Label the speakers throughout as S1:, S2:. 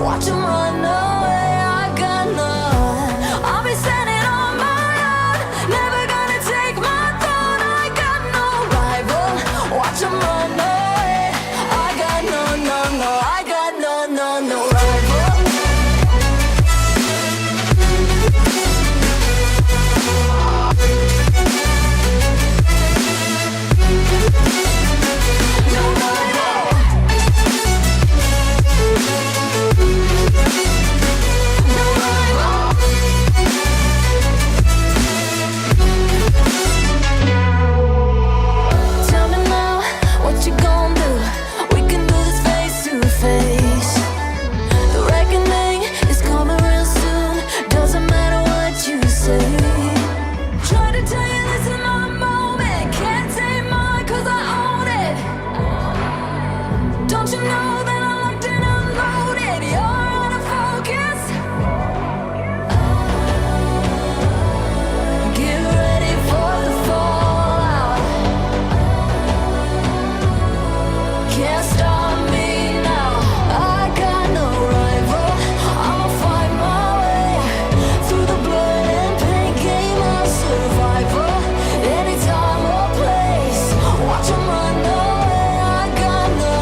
S1: Watch 'em run away, I got none. I'll be standing on my own, never gonna take my throne. I got no rival. Watch 'em run away, I got no, no, no. I got no, no, no rival. No rival. No rival. Tell me now, what you gonna do? We can do this face to face. The reckoning is coming real soon. Doesn't matter what you say. Try to tell you this is my moment. Can't take mine 'cause I own it. Don't you know that I'm locked and unloaded? You're out of focus. Get ready for the fallout. Can't stop me now. I got no rival. I'll find my way through the blood and pain. Game of survival. Any time or place. Watch 'em run away. I got no.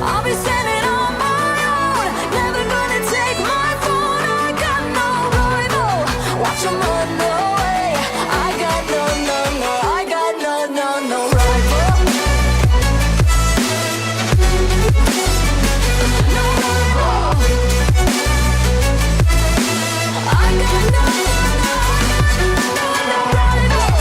S1: I'll be standing on my own. Never gonna take my throne. I got no rival. Watch 'em run away. I got no, no, no. I got no, no, no rival. No rival. I got no, no, no rival. No rival.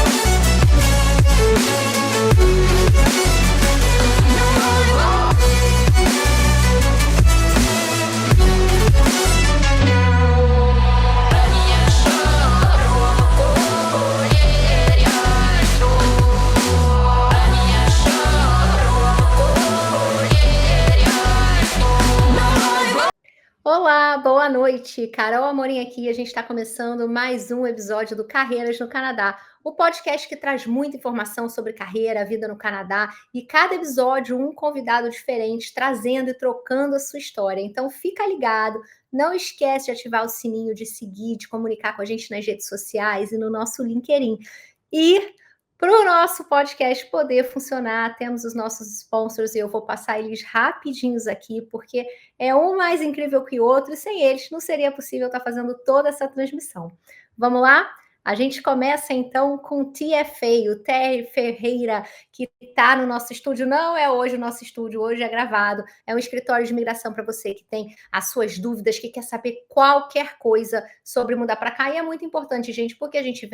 S2: Olá, boa noite. Carol Amorim aqui. A gente está começando mais um episódio do Carreiras no Canadá, o podcast que traz muita informação sobre carreira, vida no Canadá e cada episódio um convidado diferente trazendo e trocando a sua história. Então fica ligado, não esquece de ativar o sininho, de seguir, de comunicar com a gente nas redes sociais e no nosso LinkedIn. E para o nosso podcast poder funcionar, temos os nossos sponsors e eu vou passar eles rapidinhos aqui, porque é um mais incrível que o outro, e sem eles não seria possível estar fazendo toda essa transmissão. Vamos lá? A gente começa então com o TFA, o Terry Ferreira, que está no nosso estúdio. Não é hoje o nosso estúdio, hoje é gravado. É um escritório de imigração para você que tem as suas dúvidas, que quer saber qualquer coisa sobre mudar para cá. E é muito importante, gente, porque a gente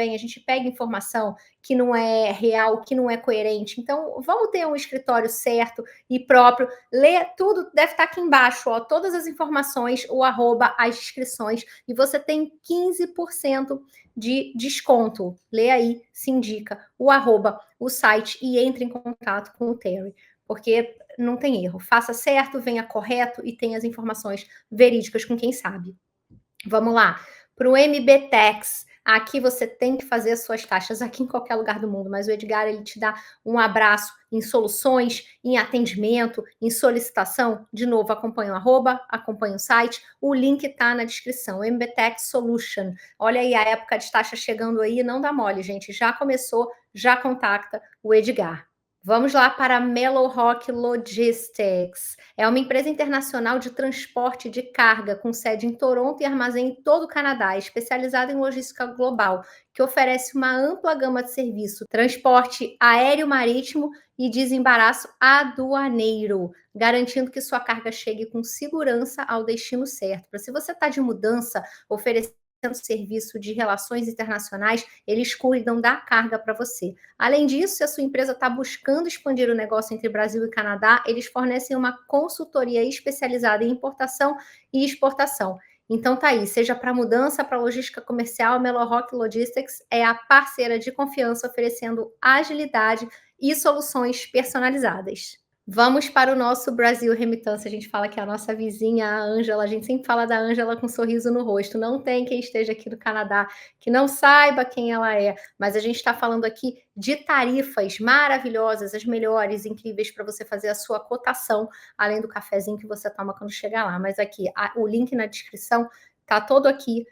S2: pega informação que não é real, que não é coerente. Então, vamos ter um escritório certo e próprio. Lê tudo, deve estar aqui embaixo, ó, todas as informações, o @ as inscrições, e você tem 15% de desconto. Lê aí, se indica o @ o site e entre em contato com o Terry, porque não tem erro. Faça certo, venha correto e tenha as informações verídicas com quem sabe. Vamos lá, para o MBTEX. Aqui você tem que fazer as suas taxas aqui em qualquer lugar do mundo, mas o Edgar ele te dá um abraço em soluções, em atendimento, em solicitação. De novo, acompanha o @, acompanha o site, o link está na descrição, MBTEX Solution. Olha aí a época de taxa chegando aí, não dá mole, gente, já começou, já contacta o Edgar. Vamos lá para a Mellow Rock Logistics. É uma empresa internacional de transporte de carga com sede em Toronto e armazém em todo o Canadá, especializada em logística global, que oferece uma ampla gama de serviço, transporte aéreo, marítimo e desembaraço aduaneiro, garantindo que sua carga chegue com segurança ao destino certo. Para se você está de mudança, oferecendo serviço de relações internacionais, eles cuidam da carga para você. Além disso, se a sua empresa está buscando expandir o negócio entre Brasil e Canadá, eles fornecem uma consultoria especializada em importação e exportação. Então tá aí, seja para mudança, para logística comercial, a Mellow Rock Logistics é a parceira de confiança oferecendo agilidade e soluções personalizadas. Vamos para o nosso Brasil Remitância. A gente fala que é a nossa vizinha, a Ângela, a gente sempre fala da Ângela com um sorriso no rosto. Não tem quem esteja aqui do Canadá que não saiba quem ela é, mas a gente está falando aqui de tarifas maravilhosas, as melhores, incríveis para você fazer a sua cotação, além do cafezinho que você toma quando chegar lá. Mas aqui, o link na descrição tá todo aqui,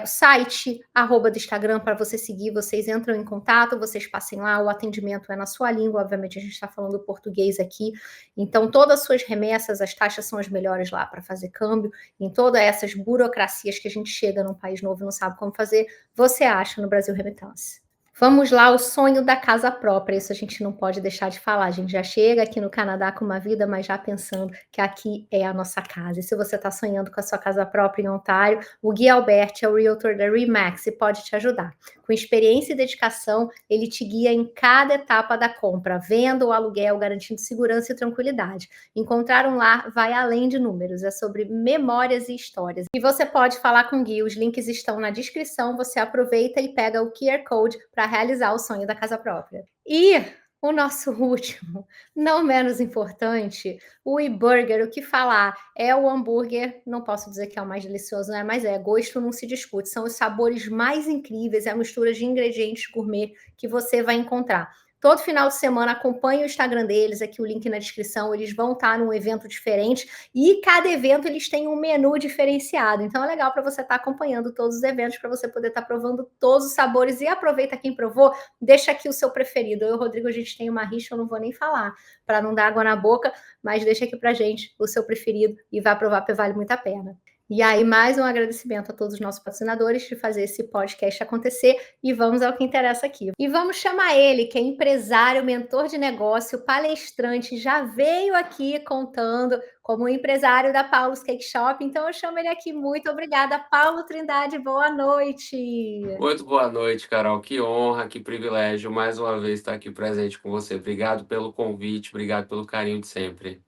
S2: site, arroba do Instagram para você seguir, vocês entram em contato, vocês passem lá, o atendimento é na sua língua, obviamente a gente está falando português aqui, então todas as suas remessas, as taxas são as melhores lá para fazer câmbio, em todas essas burocracias que a gente chega num país novo e não sabe como fazer, você acha no Brasil Remittance. Vamos lá, o sonho da casa própria, isso a gente não pode deixar de falar. A gente já chega aqui no Canadá com uma vida, mas já pensando que aqui é a nossa casa. E se você está sonhando com a sua casa própria em Ontário, o Gui Alberti é o Realtor da Remax e pode te ajudar. Com experiência e dedicação, ele te guia em cada etapa da compra, venda ou aluguel, garantindo segurança e tranquilidade. Encontrar um lar vai além de números, é sobre memórias e histórias. E você pode falar com o Gui, os links estão na descrição, você aproveita e pega o QR Code para realizar o sonho da casa própria. E o nosso último, não menos importante, o e-burger, o que falar? É o hambúrguer, não posso dizer que é o mais delicioso, né? Mas gosto não se discute, são os sabores mais incríveis, é a mistura de ingredientes gourmet que você vai encontrar. Todo final de semana acompanhe o Instagram deles, aqui o link na descrição, eles vão estar num evento diferente e cada evento eles têm um menu diferenciado. Então é legal para você estar acompanhando todos os eventos, para você poder estar provando todos os sabores e aproveita quem provou, deixa aqui o seu preferido. Eu e o Rodrigo, a gente tem uma rixa, eu não vou nem falar, para não dar água na boca, mas deixa aqui pra gente o seu preferido e vá provar, porque vale muito a pena. E aí, mais um agradecimento a todos os nossos patrocinadores de fazer esse podcast acontecer e vamos ao que interessa aqui. E vamos chamar ele, que é empresário, mentor de negócio, palestrante, já veio aqui contando como empresário da Paulo's Cake Shop, então eu chamo ele aqui. Muito obrigada, Paulo Trindade, boa noite.
S3: Muito boa noite, Carol. Que honra, que privilégio mais uma vez estar aqui presente com você. Obrigado pelo convite, obrigado pelo carinho de sempre.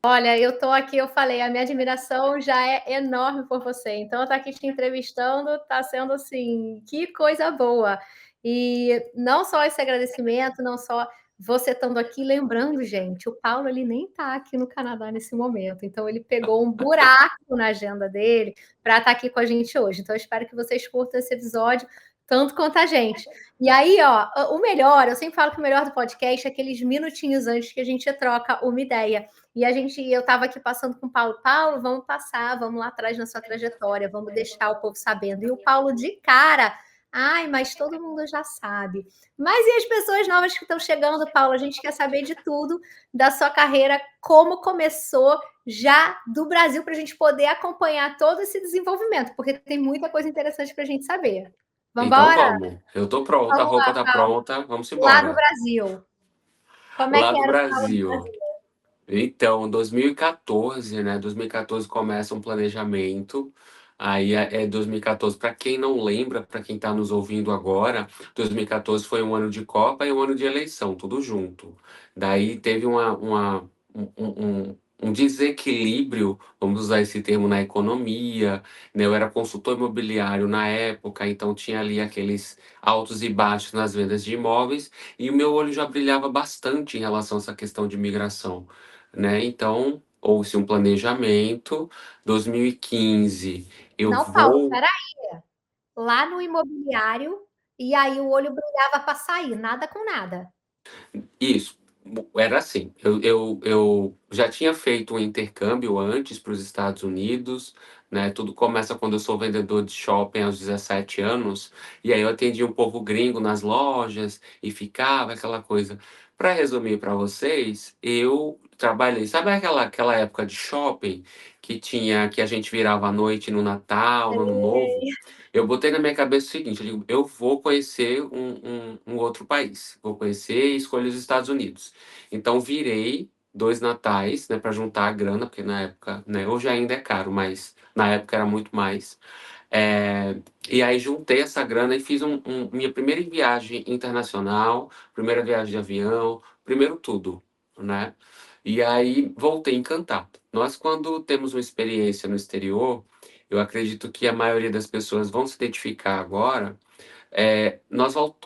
S2: Olha, eu tô aqui, eu falei, a minha admiração já é enorme por você. Então, eu estar aqui te entrevistando está sendo assim, que coisa boa. E não só esse agradecimento, não só você estando aqui, lembrando, gente, o Paulo ele nem está aqui no Canadá nesse momento. Então, ele pegou um buraco na agenda dele para estar aqui com a gente hoje. Então, eu espero que vocês curtam esse episódio tanto quanto a gente. E aí, ó, o melhor, eu sempre falo que o melhor do podcast é aqueles minutinhos antes que a gente troca uma ideia. E eu estava aqui passando com o Paulo, Paulo, vamos passar, vamos lá atrás na sua trajetória, vamos deixar o povo sabendo. E o Paulo de cara, ai, mas todo mundo já sabe. Mas e as pessoas novas que estão chegando, Paulo? A gente quer saber de tudo da sua carreira, como começou já do Brasil, para a gente poder acompanhar todo esse desenvolvimento, porque tem muita coisa interessante para a gente saber. Vamos
S3: Então
S2: embora?
S3: vamos. Eu tô pronto, a
S2: Vamos
S3: roupa
S2: lá,
S3: tá
S2: Paulo.
S3: pronta, vamos
S2: Lá no
S3: embora.
S2: Brasil. Como é
S3: Lá
S2: que
S3: do
S2: era o Paulo no
S3: Brasil.
S2: Brasil?
S3: Então, 2014, né? 2014 começa um planejamento. Aí é 2014. Para quem não lembra, para quem está nos ouvindo agora, 2014 foi um ano de Copa e um ano de eleição, tudo junto. Daí teve um desequilíbrio, vamos usar esse termo, na economia, né? Eu era consultor imobiliário na época, então tinha ali aqueles altos e baixos nas vendas de imóveis, e o meu olho já brilhava bastante em relação a essa questão de migração, né? Então, houve-se um planejamento. 2015, eu
S2: Não, Paulo,
S3: vou.
S2: peraí. Lá no imobiliário, e aí o olho brilhava para sair, nada com nada.
S3: Isso, era assim. Eu já tinha feito um intercâmbio antes para os Estados Unidos, né? Tudo começa quando eu sou vendedor de shopping aos 17 anos, e aí eu atendia um povo gringo nas lojas e ficava aquela coisa. Para resumir para vocês, eu trabalhei, sabe aquela época de shopping que a gente virava à noite no Natal, no Ano Novo? Eu botei na minha cabeça o seguinte, eu digo, eu vou conhecer um outro país, vou conhecer e escolhi os Estados Unidos. Então virei 2 natais, né, para juntar a grana, porque na época, né, hoje ainda é caro, mas na época era muito mais. É, e aí juntei essa grana e fiz minha primeira viagem internacional, primeira viagem de avião, primeiro tudo, né? E aí voltei encantado. Nós, quando temos uma experiência no exterior, eu acredito que a maioria das pessoas vão se identificar agora,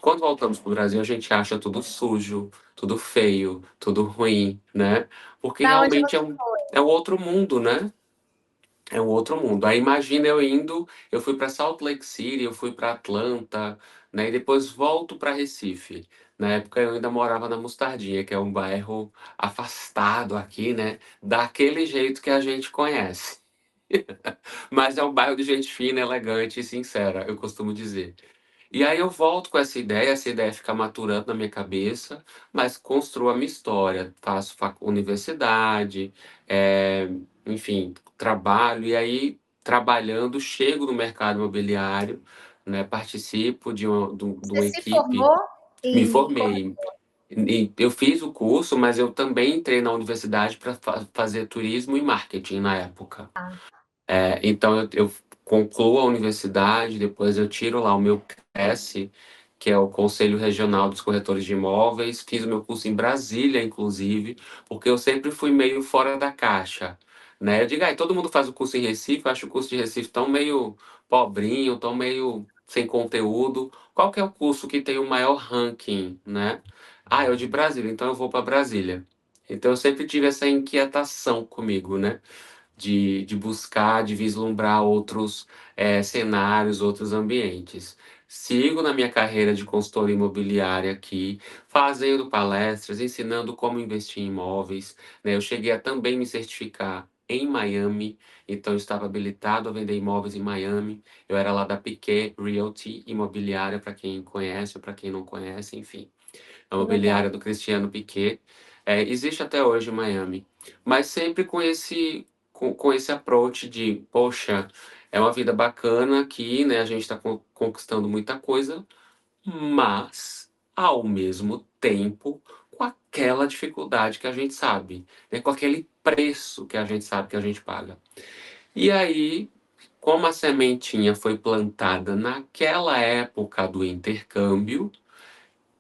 S3: Quando voltamos para o Brasil, a gente acha tudo sujo, tudo feio, tudo ruim, né? Porque
S2: Para onde
S3: realmente
S2: você foi?
S3: é um outro mundo, né? É um outro mundo. Aí imagina eu fui para Salt Lake City, eu fui para Atlanta, né? E depois volto para Recife. Na época eu ainda morava na Mostardinha, que é um bairro afastado aqui, né? Daquele jeito que a gente conhece. Mas é um bairro de gente fina, elegante e sincera, eu costumo dizer. E aí eu volto com essa ideia fica maturando na minha cabeça, mas construo a minha história, faço universidade, eh, enfim, trabalho, e aí trabalhando, chego no mercado imobiliário, né, participo de uma
S2: Você se
S3: equipe,
S2: formou
S3: me
S2: em
S3: formei. E eu fiz o curso, mas eu também entrei na universidade para fazer turismo e marketing na época. Então eu concluo a universidade, depois eu tiro lá o meu CRES, que é o Conselho Regional dos Corretores de Imóveis. Fiz o meu curso em Brasília, inclusive, porque eu sempre fui meio fora da caixa, né? Eu digo, todo mundo faz o curso em Recife, eu acho o curso de Recife tão meio pobrinho, tão meio sem conteúdo. Qual que é o curso que tem o maior ranking, né? Ah, é o de Brasília, então eu vou para Brasília. Então eu sempre tive essa inquietação comigo, né? De buscar, de vislumbrar outros cenários, outros ambientes. Sigo na minha carreira de consultoria imobiliária aqui, fazendo palestras, ensinando como investir em imóveis, né? Eu cheguei a também me certificar em Miami, então eu estava habilitado a vender imóveis em Miami. Eu era lá da Piquet Realty Imobiliária, para quem conhece ou para quem não conhece, enfim. A
S2: Que legal.
S3: imobiliária do Cristiano Piquet. Existe até hoje em Miami, mas sempre com esse approach de, poxa, é uma vida bacana aqui, né? A gente está conquistando muita coisa, mas ao mesmo tempo com aquela dificuldade que a gente sabe, né? Com aquele preço que a gente sabe que a gente paga. E aí, como a sementinha foi plantada naquela época do intercâmbio,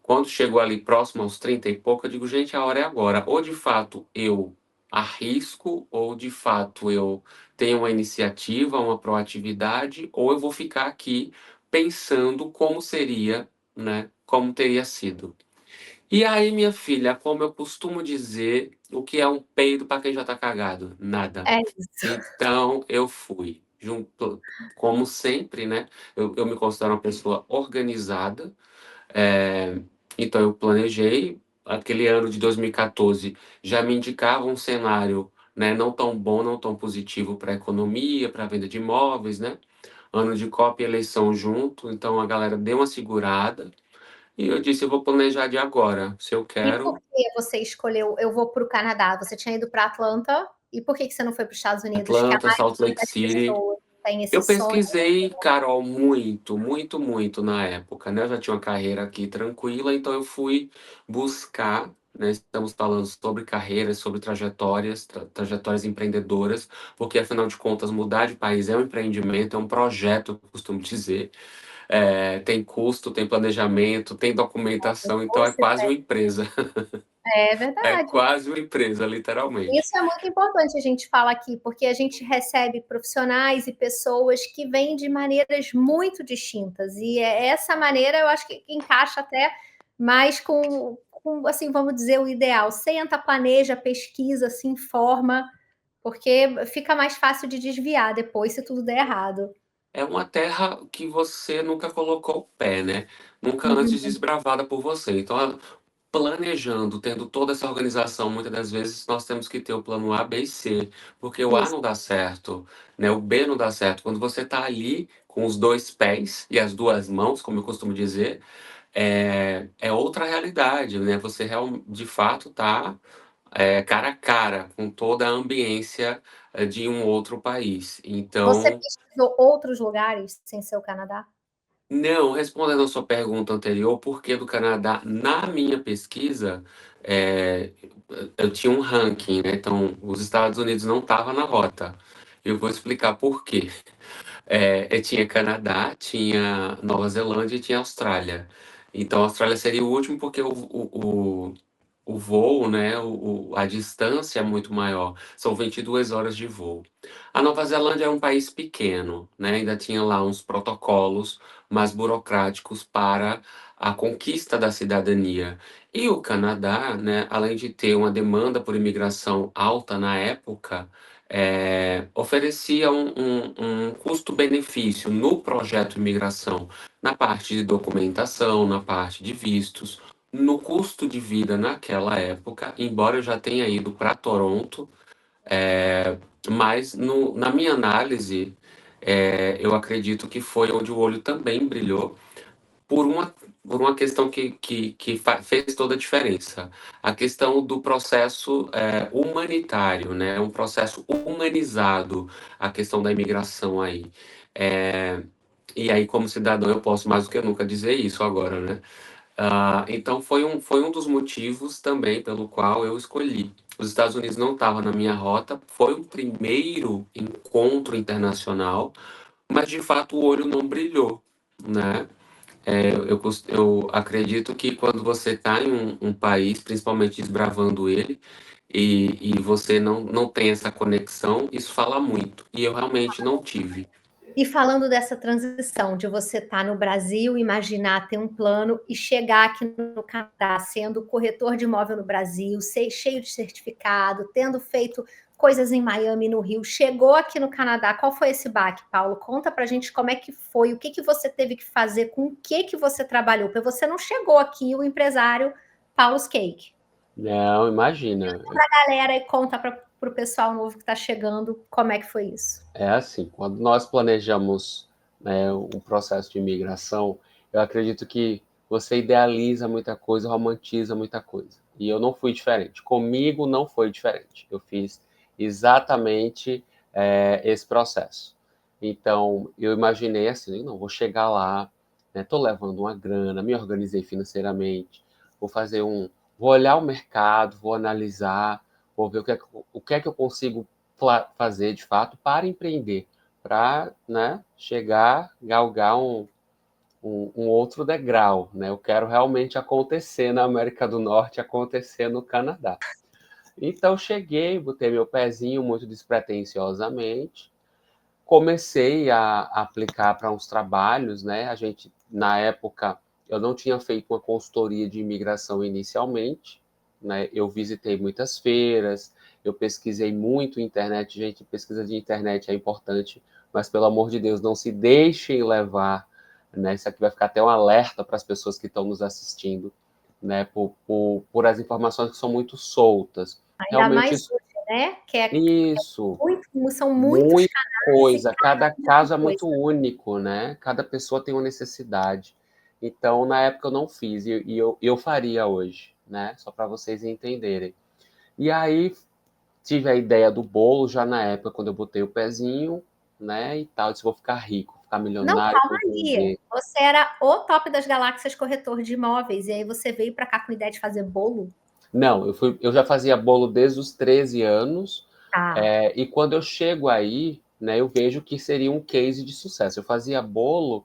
S3: quando chegou ali próximo aos 30 e pouco, eu digo, gente, a hora é agora. Ou de fato eu arrisco, ou de fato eu tenho uma iniciativa, uma proatividade, ou eu vou ficar aqui pensando como seria, né? Como teria sido. E aí, minha filha, como eu costumo dizer, o que é um peido para quem já tá cagado? Nada.
S2: É isso.
S3: Então eu fui. Junto, como sempre, né? Eu me considero uma pessoa organizada, é, então eu planejei, aquele ano de 2014 já me indicava um cenário, né, não tão bom, não tão positivo para a economia, para a venda de imóveis, né? Ano de Copa e eleição junto, então a galera deu uma segurada e eu disse, eu vou planejar de agora, se eu
S2: E por
S3: quero.
S2: que você escolheu, eu vou para o Canadá? Você tinha ido para Atlanta, e por que você não foi para os Estados Unidos, que a
S3: Atlanta, Salt
S2: maioria
S3: Lake
S2: das
S3: City.
S2: pessoas tem esse
S3: Eu
S2: sonho?
S3: pesquisei, Carol, muito, muito, muito na época, né? Eu já tinha uma carreira aqui tranquila, então eu fui buscar, né? Estamos falando sobre carreiras, sobre trajetórias, trajetórias empreendedoras, porque afinal de contas, mudar de país é um empreendimento, é um projeto, eu costumo dizer. Tem custo, tem planejamento, tem documentação, então é
S2: Você
S3: quase uma empresa.
S2: É
S3: É
S2: verdade.
S3: quase uma empresa, literalmente.
S2: Isso é muito importante a gente falar aqui, porque a gente recebe profissionais e pessoas que vêm de maneiras muito distintas. E essa maneira eu acho que encaixa até mais com, assim, vamos dizer, o ideal. Senta, planeja, pesquisa, se informa, porque fica mais fácil de desviar depois se tudo der errado.
S3: É uma terra que você nunca colocou o pé, né? Nunca antes
S2: Uhum.
S3: desbravada por você. Então, planejando, tendo toda essa organização, muitas das vezes nós temos que ter o plano A, B e C, porque o A
S2: Isso.
S3: não dá certo, né? O B não dá certo. Quando você está ali com os dois pés e as duas mãos, como eu costumo dizer, é outra realidade, né? Você de fato está cara a cara com toda a ambiência de um outro país.
S2: Você
S3: Então,
S2: pesquisou outros lugares sem ser o Canadá?
S3: não, respondendo a sua pergunta anterior, por que do Canadá? Na minha pesquisa, é, eu tinha um ranking, né? Então, os Estados Unidos não estavam na rota. Eu vou explicar por quê. Eu tinha Canadá, tinha Nova Zelândia e tinha Austrália. Então, a Austrália seria o último porque o voo, né, a distância é muito maior, são 22 horas de voo. A Nova Zelândia é um país pequeno, né, ainda tinha lá uns protocolos mais burocráticos para a conquista da cidadania. E o Canadá, né, além de ter uma demanda por imigração alta na época, oferecia um custo-benefício no projeto imigração, na parte de documentação, na parte de vistos, no custo de vida naquela época, embora eu já tenha ido para Toronto, mas na minha análise, eu acredito que foi onde o olho também brilhou por uma questão que fez toda a diferença. A questão do processo humanitário, né? Um processo humanizado, a questão da imigração aí. É, e aí, como cidadão, eu posso mais do que nunca dizer isso agora, né? Então foi um dos motivos também pelo qual eu escolhi. Os Estados Unidos não estavam na minha rota, foi o primeiro encontro internacional, mas de fato o olho não brilhou, né? Eu acredito que quando você está em um país, principalmente desbravando ele, e você não tem essa conexão, isso fala muito. E eu realmente não tive.
S2: E falando dessa transição, de você estar no Brasil, imaginar ter um plano e chegar aqui no Canadá, sendo corretor de imóvel no Brasil, cheio de certificado, tendo feito coisas em Miami, no Rio, chegou aqui no Canadá. Qual foi esse baque, Paulo? Conta pra gente como é que foi, o que você teve que fazer, com o que você trabalhou, porque você não chegou aqui o empresário Paulo's Cake.
S3: Não, imagina.
S2: Galera, e conta para o pessoal novo que está chegando como é que foi isso.
S3: É assim, quando nós planejamos, né, um processo de imigração, eu acredito que você idealiza muita coisa, romantiza muita coisa. E eu não fui diferente. Comigo não foi diferente. Eu fiz exatamente esse processo. Então, eu imaginei assim, não, vou chegar lá, estou levando uma grana, me organizei financeiramente, vou olhar o mercado, vou analisar, vou ver o que é que eu consigo fazer de fato para empreender, para, né, chegar, galgar um outro degrau, né? Eu quero realmente acontecer na América do Norte, acontecer no Canadá. Então cheguei, botei meu pezinho muito despretensiosamente, comecei a aplicar para uns trabalhos, né? A gente, na época, eu não tinha feito uma consultoria de imigração inicialmente, né? Eu visitei muitas feiras, eu pesquisei muito internet. Gente, pesquisa de internet é importante, mas pelo amor de Deus, não se deixem levar, né? Isso aqui vai ficar até um alerta para as pessoas que estão nos assistindo, né? Por as informações que são muito soltas.
S2: Ainda
S3: Realmente,
S2: mais hoje, né?
S3: isso,
S2: São muitos
S3: muita
S2: canais e
S3: coisa,
S2: cada
S3: cada
S2: um tem uma
S3: caso é muito
S2: coisa.
S3: único, né? Cada pessoa tem uma necessidade. Então, na época eu não fiz, e eu faria hoje, né? Só para vocês entenderem. E aí tive a ideia do bolo já na época, quando eu botei o pezinho, né? E tal, disse, vou ficar rico, ficar
S2: Não,
S3: milionário,
S2: calma
S3: vou
S2: aí.
S3: vender.
S2: Você era o top das galáxias corretor de imóveis, e aí você veio para cá com a ideia de fazer bolo?
S3: Não, eu já fazia bolo desde os 13 anos,
S2: Tá.
S3: e quando eu chego aí, né, eu vejo que seria um case de sucesso. Eu fazia bolo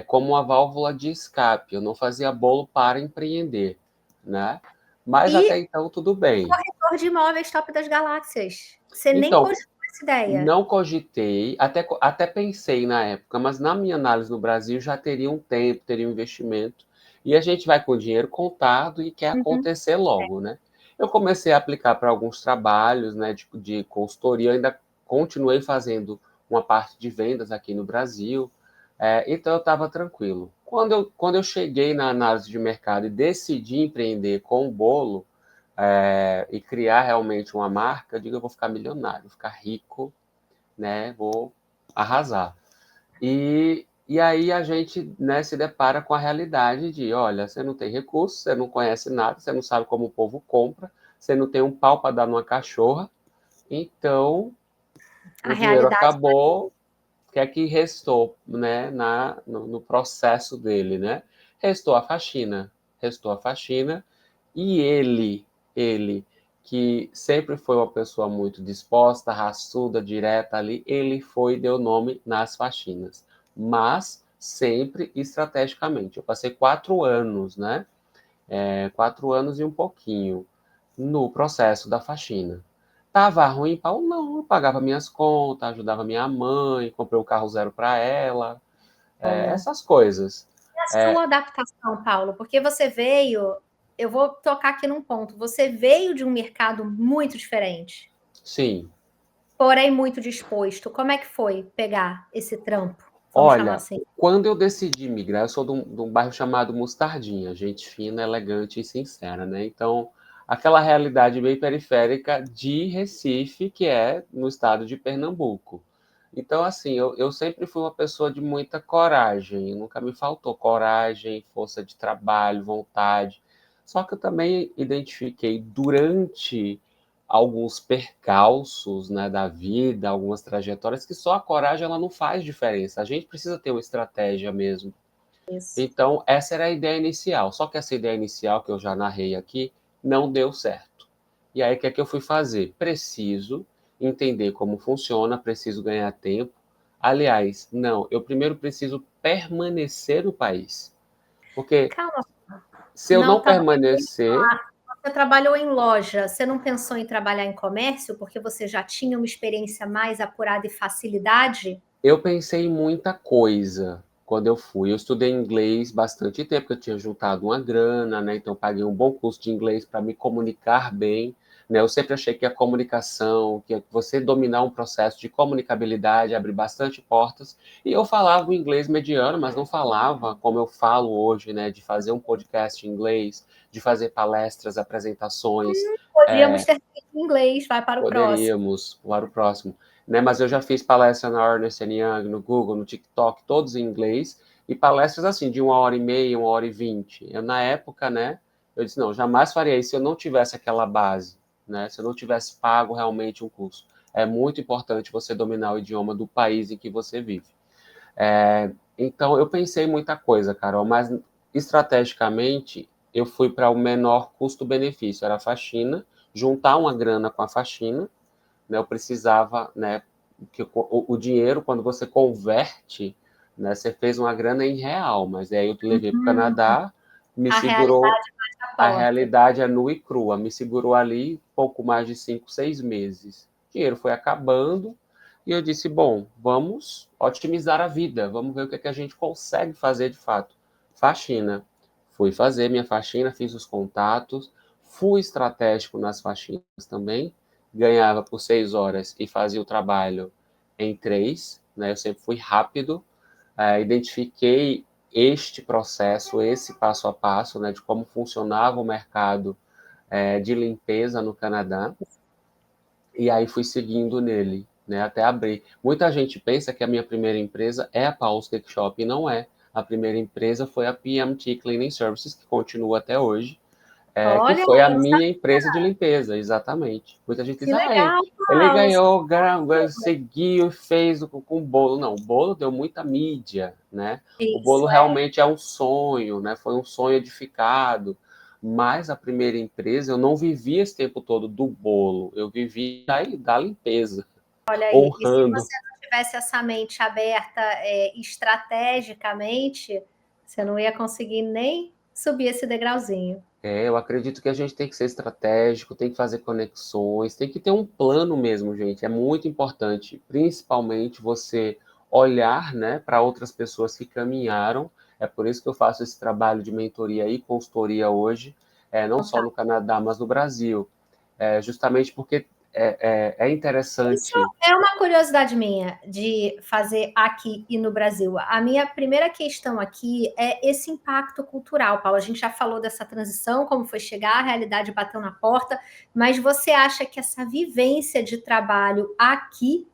S3: como uma válvula de escape, eu não fazia bolo para empreender, né? Mas
S2: E
S3: até então tudo bem.
S2: corretor de imóveis top das galáxias. Você nem
S3: Então,
S2: cogitou essa ideia.
S3: não cogitei, até pensei na época, mas na minha análise no Brasil já teria um tempo, teria um investimento, e a gente vai com o dinheiro contado e quer
S2: Uhum.
S3: acontecer logo, né? Eu comecei a aplicar para alguns trabalhos, né, de consultoria, eu ainda continuei fazendo uma parte de vendas aqui no Brasil, então eu estava tranquilo. Quando eu cheguei na análise de mercado e decidi empreender com o bolo, e criar realmente uma marca, eu digo, eu vou ficar milionário, vou ficar rico, né? Vou arrasar. E aí a gente, né, se depara com a realidade de, olha, você não tem recurso, você não conhece nada, você não sabe como o povo compra, você não tem um pau para dar numa cachorra, então
S2: A
S3: o dinheiro
S2: realidade.
S3: acabou, o que é que restou, né, no processo dele, né? Restou a faxina, restou a faxina, e ele que sempre foi uma pessoa muito disposta, raçuda, direta ali, ele foi e deu nome nas faxinas, mas sempre estrategicamente. Eu passei 4 anos, né, 4 anos e um pouquinho no processo da faxina. Tava ruim, Paulo? Não, eu pagava minhas contas, ajudava minha mãe, comprei um carro zero para ela,
S2: Olha,
S3: essas coisas.
S2: e a sua adaptação, Paulo? Porque você veio, eu vou tocar aqui num ponto, você veio de um mercado muito diferente,
S3: Sim,
S2: porém muito disposto. Como é que foi pegar esse trampo? Vamos chamar
S3: olha,
S2: assim.
S3: quando eu decidi migrar, eu sou de um bairro chamado Mostardinha, gente fina, elegante e sincera, né? Então, aquela realidade bem periférica de Recife, que é no estado de Pernambuco. Então, assim, eu sempre fui uma pessoa de muita coragem, nunca me faltou coragem, força de trabalho, vontade. Só que eu também identifiquei durante alguns percalços, né, da vida, algumas trajetórias, que só a coragem ela não faz diferença. A gente precisa ter uma estratégia mesmo.
S2: Isso.
S3: Então, essa era a ideia inicial. Só que essa ideia inicial, que eu já narrei aqui, não deu certo. E aí, o que é que eu fui fazer? Preciso entender como funciona, preciso ganhar tempo. Aliás, não, eu primeiro preciso permanecer no país. Porque
S2: Calma,
S3: se eu
S2: não
S3: não
S2: tá.
S3: permanecer,
S2: Você trabalhou em loja, você não pensou em trabalhar em comércio porque você já tinha uma experiência mais apurada e facilidade?
S3: eu pensei em muita coisa quando eu fui. Eu estudei inglês bastante tempo, porque eu tinha juntado uma grana, né? Então paguei um bom curso de inglês para me comunicar bem, né? Eu sempre achei que a comunicação, que você dominar um processo de comunicabilidade abre bastante portas. E eu falava o inglês mediano, mas não falava como eu falo hoje, né? De fazer um podcast em inglês, de fazer palestras, apresentações.
S2: Podíamos ter feito em inglês, vai para o próximo.
S3: Poderíamos, para o próximo, né? Mas eu já fiz palestra na Ernst Young, no Google, no TikTok, todos em inglês, e palestras assim, de 1 hora e meia, 1 hora e 20. Eu, na época, né, eu disse, não, jamais faria isso se eu não tivesse aquela base, né? Se eu não tivesse pago realmente um curso. É muito importante você dominar o idioma do país em que você vive. Então, eu pensei em muita coisa, Carol, mas estrategicamente eu fui para o menor custo-benefício, era a faxina, juntar uma grana com a faxina, né? Eu precisava, né, que o dinheiro, quando você converte, né, você fez uma grana em real, mas aí eu levei para o Canadá, me
S2: A
S3: segurou,
S2: realidade bate a
S3: a
S2: porta.
S3: realidade é nua e crua, me segurou ali pouco mais de 5, 6 meses. O dinheiro foi acabando, e eu disse, bom, vamos otimizar a vida, vamos ver o que é que a gente consegue fazer de fato. Faxina. Fui fazer minha faxina, fiz os contatos, fui estratégico nas faxinas também, ganhava por 6 horas e fazia o trabalho em 3, né? Eu sempre fui rápido, identifiquei este processo, esse passo a passo, né, de como funcionava o mercado de limpeza no Canadá, e aí fui seguindo nele, né, até abrir. Muita gente pensa que a minha primeira empresa é a Paul's Cake Shop, e não é. A primeira empresa foi a PMT Cleaning Services, que continua até hoje, que
S2: Olha,
S3: foi a
S2: eu não
S3: minha
S2: sabia.
S3: empresa de limpeza, exatamente. Muita gente diz,
S2: Que legal,
S3: ele
S2: Paulo.
S3: ganhou, seguiu, fez com o bolo. Não, o bolo deu muita mídia, né? O bolo
S2: Isso, é.
S3: realmente é um sonho, né? Foi um sonho edificado. Mas a primeira empresa, eu não vivi esse tempo todo do bolo, eu vivi da limpeza,
S2: Olha aí. E se
S3: honrando.
S2: você não tivesse essa mente aberta estrategicamente, você não ia conseguir nem subir esse degrauzinho.
S3: Eu acredito que a gente tem que ser estratégico, tem que fazer conexões, tem que ter um plano mesmo, gente. É muito importante, principalmente você olhar, né, para outras pessoas que caminharam. É por isso que eu faço esse trabalho de mentoria e consultoria hoje, não só no Canadá, mas no Brasil. Justamente porque é
S2: Isso
S3: interessante.
S2: é uma curiosidade minha de fazer aqui e no Brasil. A minha primeira questão aqui é esse impacto cultural, Paulo. A gente já falou dessa transição, como foi chegar, a realidade bateu na porta, mas você acha que essa vivência de trabalho aqui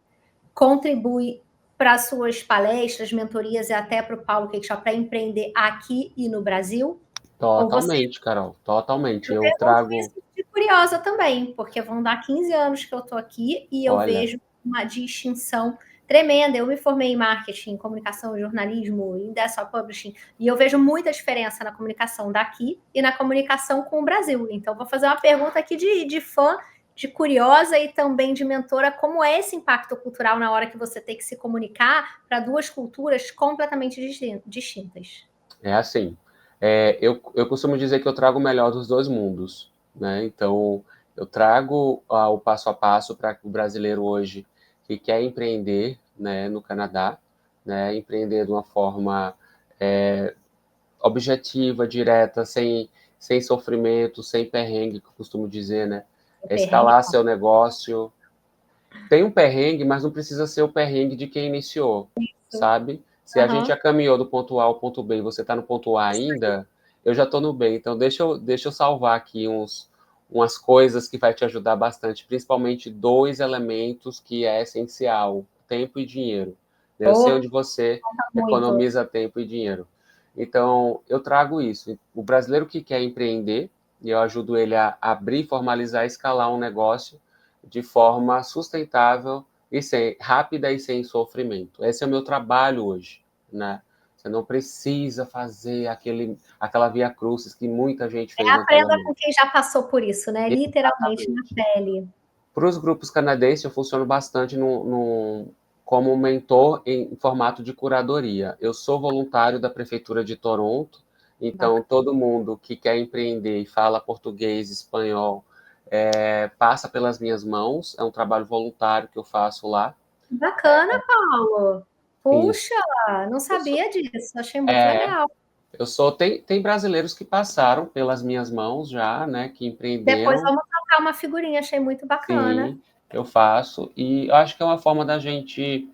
S2: contribui para suas palestras, mentorias e até para o Paulo Cake Shop para empreender aqui e no Brasil? Ou você
S3: Totalmente, Carol, totalmente.
S2: eu
S3: Eu
S2: pergunto
S3: trago,
S2: isso de curiosa também, porque vão dar 15 anos que eu estou aqui e eu
S3: olha,
S2: vejo uma distinção tremenda. Eu me formei em marketing, comunicação, jornalismo, em desktop publishing, e eu vejo muita diferença na comunicação daqui e na comunicação com o Brasil. Então, vou fazer uma pergunta aqui de fã, de curiosa e também de mentora, como é esse impacto cultural na hora que você tem que se comunicar para duas culturas completamente distintas?
S3: é assim. Eu costumo dizer que eu trago o melhor dos dois mundos, né? Então, eu trago o passo a passo para o brasileiro hoje que quer empreender, né, no Canadá, né, empreender de uma forma objetiva, direta, sem sofrimento, sem perrengue, que eu costumo dizer, né?
S2: O
S3: É
S2: perrengue.
S3: escalar seu negócio. Tem um perrengue, mas não precisa ser o perrengue de quem iniciou, sabe? Se a gente
S2: Aham.
S3: já caminhou do ponto A ao ponto B e você está no ponto A ainda, eu já estou no B. Então, deixa eu salvar aqui umas coisas que vai te ajudar bastante, principalmente dois elementos que é essencial: tempo e dinheiro. Eu sei
S2: Oh,
S3: onde você
S2: muito.
S3: economiza tempo e dinheiro. Então, eu trago isso. O brasileiro que quer empreender, e eu ajudo ele a abrir, formalizar, escalar um negócio de forma sustentável e rápida e sem sofrimento. Esse é o meu trabalho hoje, né? Você não precisa fazer aquela via crucis que muita gente fez
S2: Aprenda com
S3: anteriormente.
S2: quem já passou por isso, né? Literalmente na
S3: Exatamente.
S2: pele.
S3: Para os grupos canadenses, eu funciono bastante como mentor em formato de curadoria. Eu sou voluntário da Prefeitura de Toronto, então
S2: Bacana.
S3: todo mundo que quer empreender e fala português, espanhol, passa pelas minhas mãos. É um trabalho voluntário que eu faço lá.
S2: Bacana, Paulo.
S3: Isso.
S2: Puxa, não
S3: Eu sou,
S2: sabia disso. Achei muito
S3: é,
S2: legal.
S3: tem brasileiros que passaram pelas minhas mãos já, né, que
S2: Depois
S3: empreenderam.
S2: vamos trocar uma figurinha. Achei muito bacana.
S3: Sim, eu faço. E eu acho que é uma forma da gente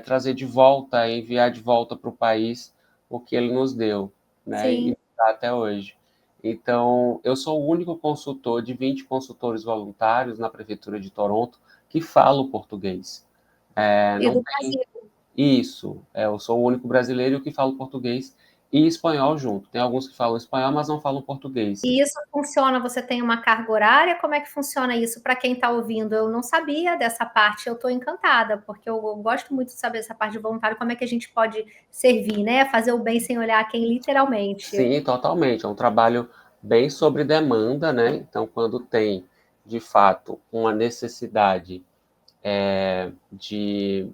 S3: trazer de volta, enviar de volta para o país o que ele nos deu, né? E
S2: Sim.
S3: está até hoje. Então, eu sou o único consultor de 20 consultores voluntários na Prefeitura de Toronto que falo português.
S2: E
S3: Não
S2: do
S3: tem
S2: Brasil.
S3: isso. Eu sou o único brasileiro que falo português e espanhol junto. Tem alguns que falam espanhol, mas não falam português.
S2: E isso funciona? Você tem uma carga horária? Como é que funciona isso para quem está ouvindo? Eu não sabia dessa parte, eu estou encantada, porque eu gosto muito de saber essa parte de voluntário, como é que a gente pode servir, né? Fazer o bem sem olhar quem, literalmente.
S3: Sim, totalmente. É um trabalho bem sobre demanda, né? Então, quando tem, de fato, uma necessidade de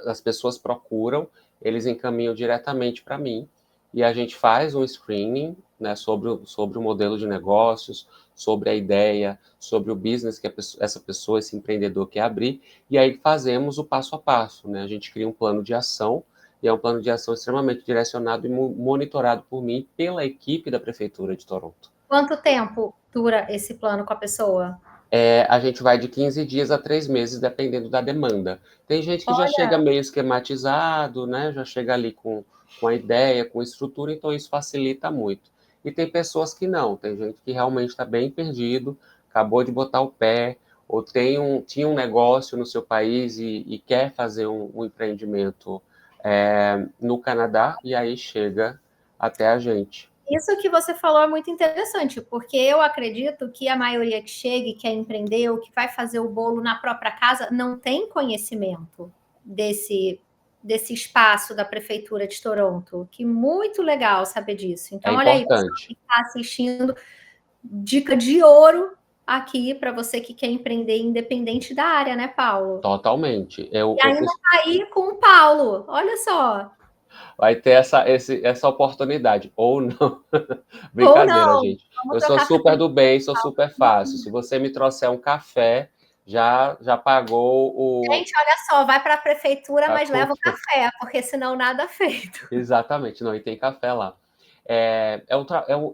S3: as pessoas procuram, eles encaminham diretamente para mim e a gente faz um screening, né, sobre o modelo de negócios, sobre a ideia, sobre o business que essa pessoa, esse empreendedor quer abrir, e aí fazemos o passo a passo, né? A gente cria um plano de ação, e é um plano de ação extremamente direcionado e monitorado por mim e pela equipe da Prefeitura de Toronto.
S2: Quanto tempo dura esse plano com a pessoa?
S3: A gente vai de 15 dias a 3 meses, dependendo da demanda. Tem gente que já chega
S2: Olha,
S3: meio esquematizado, né? Já chega ali com a ideia, com a estrutura, então isso facilita muito. E tem pessoas que não, tem gente que realmente está bem perdido, acabou de botar o pé, ou tinha um negócio no seu país e quer fazer um empreendimento no Canadá, e aí chega até a gente.
S2: isso que você falou é muito interessante, porque eu acredito que a maioria que chega e quer empreender ou que vai fazer o bolo na própria casa não tem conhecimento desse espaço da Prefeitura de Toronto. Que muito legal saber disso.
S3: É
S2: Então, olha aí, pessoal que
S3: importante.
S2: está assistindo, dica de ouro aqui para você que quer empreender, independente da área, né, Paulo?
S3: Totalmente.
S2: E ainda está aí com o Paulo, olha só.
S3: Vai ter essa oportunidade, ou não.
S2: Ou
S3: Brincadeira,
S2: não,
S3: gente.
S2: vamos
S3: Eu sou
S2: trocar
S3: super
S2: figurinha.
S3: do bem, sou super fácil. Se você me trouxer um café, já pagou
S2: Gente, olha só, vai para a prefeitura,
S3: a
S2: mas leva o
S3: conta.
S2: café, porque senão nada feito.
S3: Exatamente, não, e tem café lá.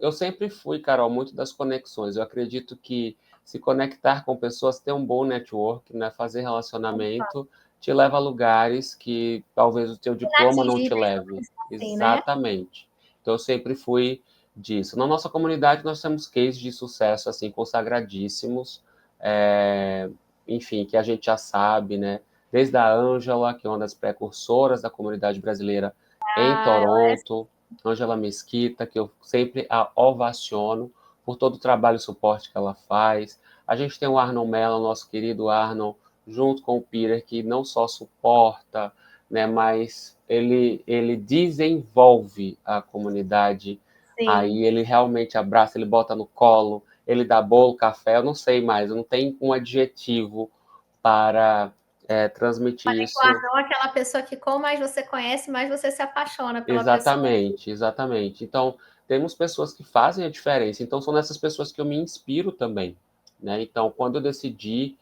S3: Eu sempre fui, Carol, muito das conexões. Eu acredito que se conectar com pessoas, ter um bom network, né, fazer relacionamento, te leva a lugares que talvez o teu diploma não te
S2: Inatingíveis, vamos
S3: leve.
S2: dizer assim, né?
S3: Exatamente. Então, eu sempre fui disso. Na nossa comunidade, nós temos cases de sucesso, assim, consagradíssimos, é, enfim, que a gente já sabe, né? Desde a Ângela, que é uma das precursoras da comunidade brasileira em
S2: Ah,
S3: Toronto, Ângela Mesquita, que eu sempre a ovaciono por todo o trabalho e suporte que ela faz. A gente tem o Arnon Mello, nosso querido Arnon, junto com o Peter, que não só suporta, né, mas ele desenvolve a comunidade.
S2: sim.
S3: Aí ele realmente abraça, ele bota no colo, ele dá bolo, café, eu não sei mais, eu não tenho um adjetivo para transmitir isso.
S2: Guardou aquela pessoa que, quanto mais você conhece, mais você se apaixona pela pessoa.
S3: Exatamente, exatamente. Então, temos pessoas que fazem a diferença. Então, são nessas pessoas que eu me inspiro também, né? Então, quando eu decidi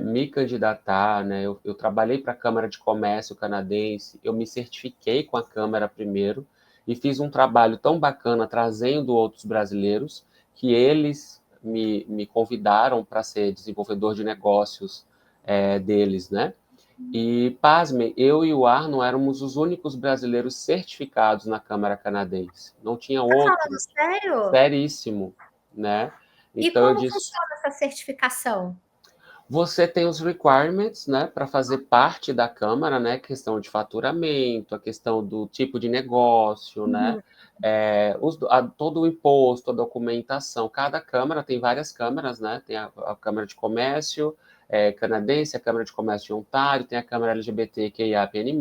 S3: me candidatar, né? Eu trabalhei para a Câmara de Comércio canadense, eu me certifiquei com a Câmara primeiro e fiz um trabalho tão bacana trazendo outros brasileiros que eles me convidaram para ser desenvolvedor de negócios deles, né? E, pasmem, eu e o Arno éramos os únicos brasileiros certificados na Câmara Canadense. Não tinha
S2: Tá falando
S3: outros.
S2: sério?
S3: Seríssimo, né?
S2: E
S3: Então eu
S2: como
S3: disse,
S2: funciona essa certificação?
S3: você tem os requirements, né, para fazer parte da Câmara, né, questão de faturamento, a questão do tipo de negócio, né,
S2: Uhum.
S3: todo o imposto, a documentação. Cada Câmara tem várias câmaras, né, tem a Câmara de Comércio canadense, a Câmara de Comércio de Ontário, tem a Câmara LGBTQIAPN+,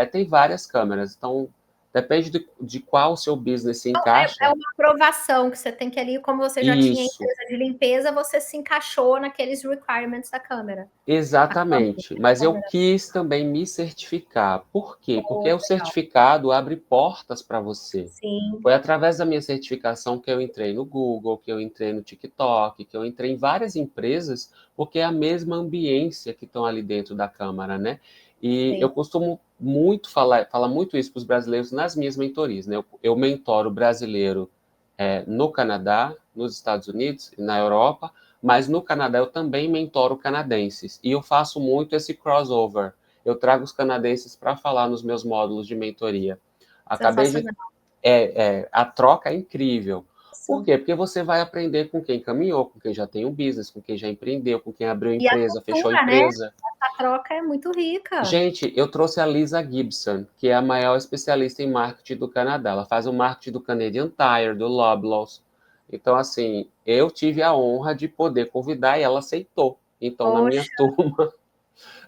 S3: tem várias câmaras. Então, depende de qual o seu business se
S2: É
S3: encaixa.
S2: uma aprovação que você tem que ali, como você já tinha
S3: Isso.
S2: empresa de limpeza, você se encaixou naqueles requirements da Câmara. A
S3: Exatamente, mas eu
S2: Câmara.
S3: quis também me certificar. Por quê? Porque o
S2: Poxa, legal.
S3: certificado abre portas para você.
S2: Sim,
S3: Foi através da minha certificação que eu entrei no Google, que eu entrei no TikTok, que eu entrei em várias empresas, porque é a mesma ambiência que estão ali dentro da Câmara, né? E
S2: sim.
S3: eu costumo muito falar muito isso para os brasileiros nas minhas mentorias, né? Eu mentoro brasileiro no Canadá, nos Estados Unidos e na Europa, mas no Canadá eu também mentoro canadenses. E eu faço muito esse crossover. Eu trago os canadenses para falar nos meus módulos de mentoria. Acabei de.
S2: Sensacional.
S3: A troca é incrível. Por
S2: Isso.
S3: quê? Porque você vai aprender com quem caminhou, com quem já tem um business, com quem já empreendeu, com quem abriu
S2: E a
S3: empresa, fechou
S2: cultura, né?
S3: empresa.
S2: A troca é muito rica.
S3: Gente, eu trouxe a Lisa Gibson, que é a maior especialista em marketing do Canadá. Ela faz o marketing do Canadian Tire, do Loblaws. Então, assim, eu tive a honra de poder convidar e ela aceitou. Então, na minha
S2: Poxa,
S3: turma,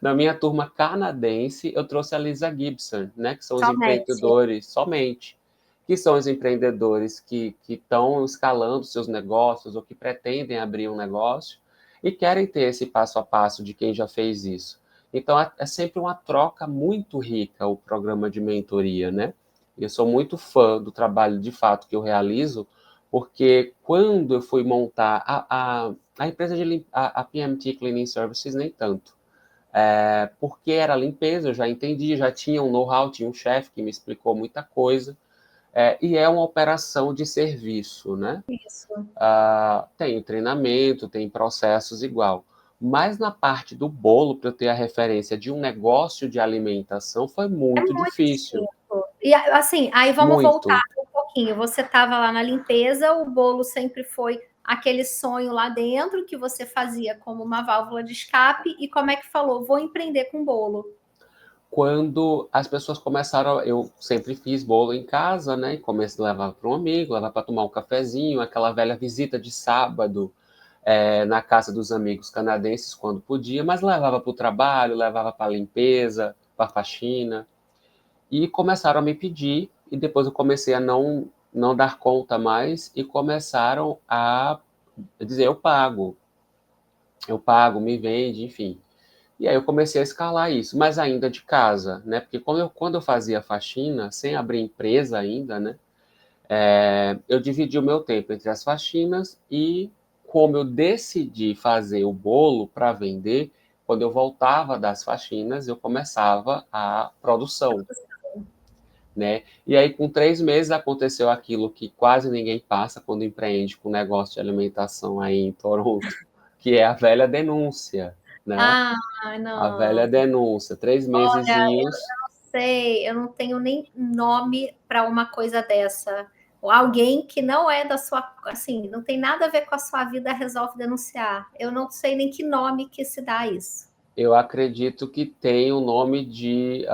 S3: na minha turma canadense, eu trouxe a Lisa Gibson, né, que são os
S2: somente.
S3: empreendedores somente, que são os empreendedores que estão escalando seus negócios ou que pretendem abrir um negócio e querem ter esse passo a passo de quem já fez isso. Então, é sempre uma troca muito rica o programa de mentoria, né? Eu sou muito fã do trabalho de fato que eu realizo, porque quando eu fui montar a empresa a PMT Cleaning Services, nem tanto porque era limpeza, eu já entendi, já tinha um know-how, tinha um chefe que me explicou muita coisa, e é uma operação de serviço, né?
S2: Isso.
S3: Tem treinamento, tem processos igual. Mas na parte do bolo, para eu ter a referência de um negócio de alimentação, foi
S2: É
S3: muito
S2: muito
S3: difícil.
S2: distinto. E assim, aí vamos voltar
S3: Muito.
S2: um pouquinho. Você estava lá na limpeza, o bolo sempre foi aquele sonho lá dentro que você fazia como uma válvula de escape. E como é que falou? Vou empreender com bolo.
S3: Quando as pessoas começaram, eu sempre fiz bolo em casa, né? E comecei a levar para um amigo, levar para tomar um cafezinho, aquela velha visita de sábado, na casa dos amigos canadenses quando podia, mas levava para o trabalho, levava para a limpeza, para a faxina, e começaram a me pedir, e depois eu comecei a não dar conta mais, e começaram a dizer, eu pago, me vende, enfim. E aí eu comecei a escalar isso, mas ainda de casa, né? Porque quando eu fazia faxina, sem abrir empresa ainda, né? Eu dividi o meu tempo entre as faxinas e como eu decidi fazer o bolo para vender, quando eu voltava das faxinas, eu começava a produção, né? E aí, com 3 meses, aconteceu aquilo que quase ninguém passa quando empreende com negócio de alimentação aí em Toronto, que é a velha denúncia, né?
S2: Ah,
S3: A
S2: não.
S3: velha denúncia, 3 mesezinhos.
S2: Sei, eu não tenho nem nome para uma coisa dessa. Ou alguém que não é da sua, assim, não tem nada a ver com a sua vida resolve denunciar. Eu não sei nem que nome que se dá isso.
S3: Eu acredito que tem o nome de.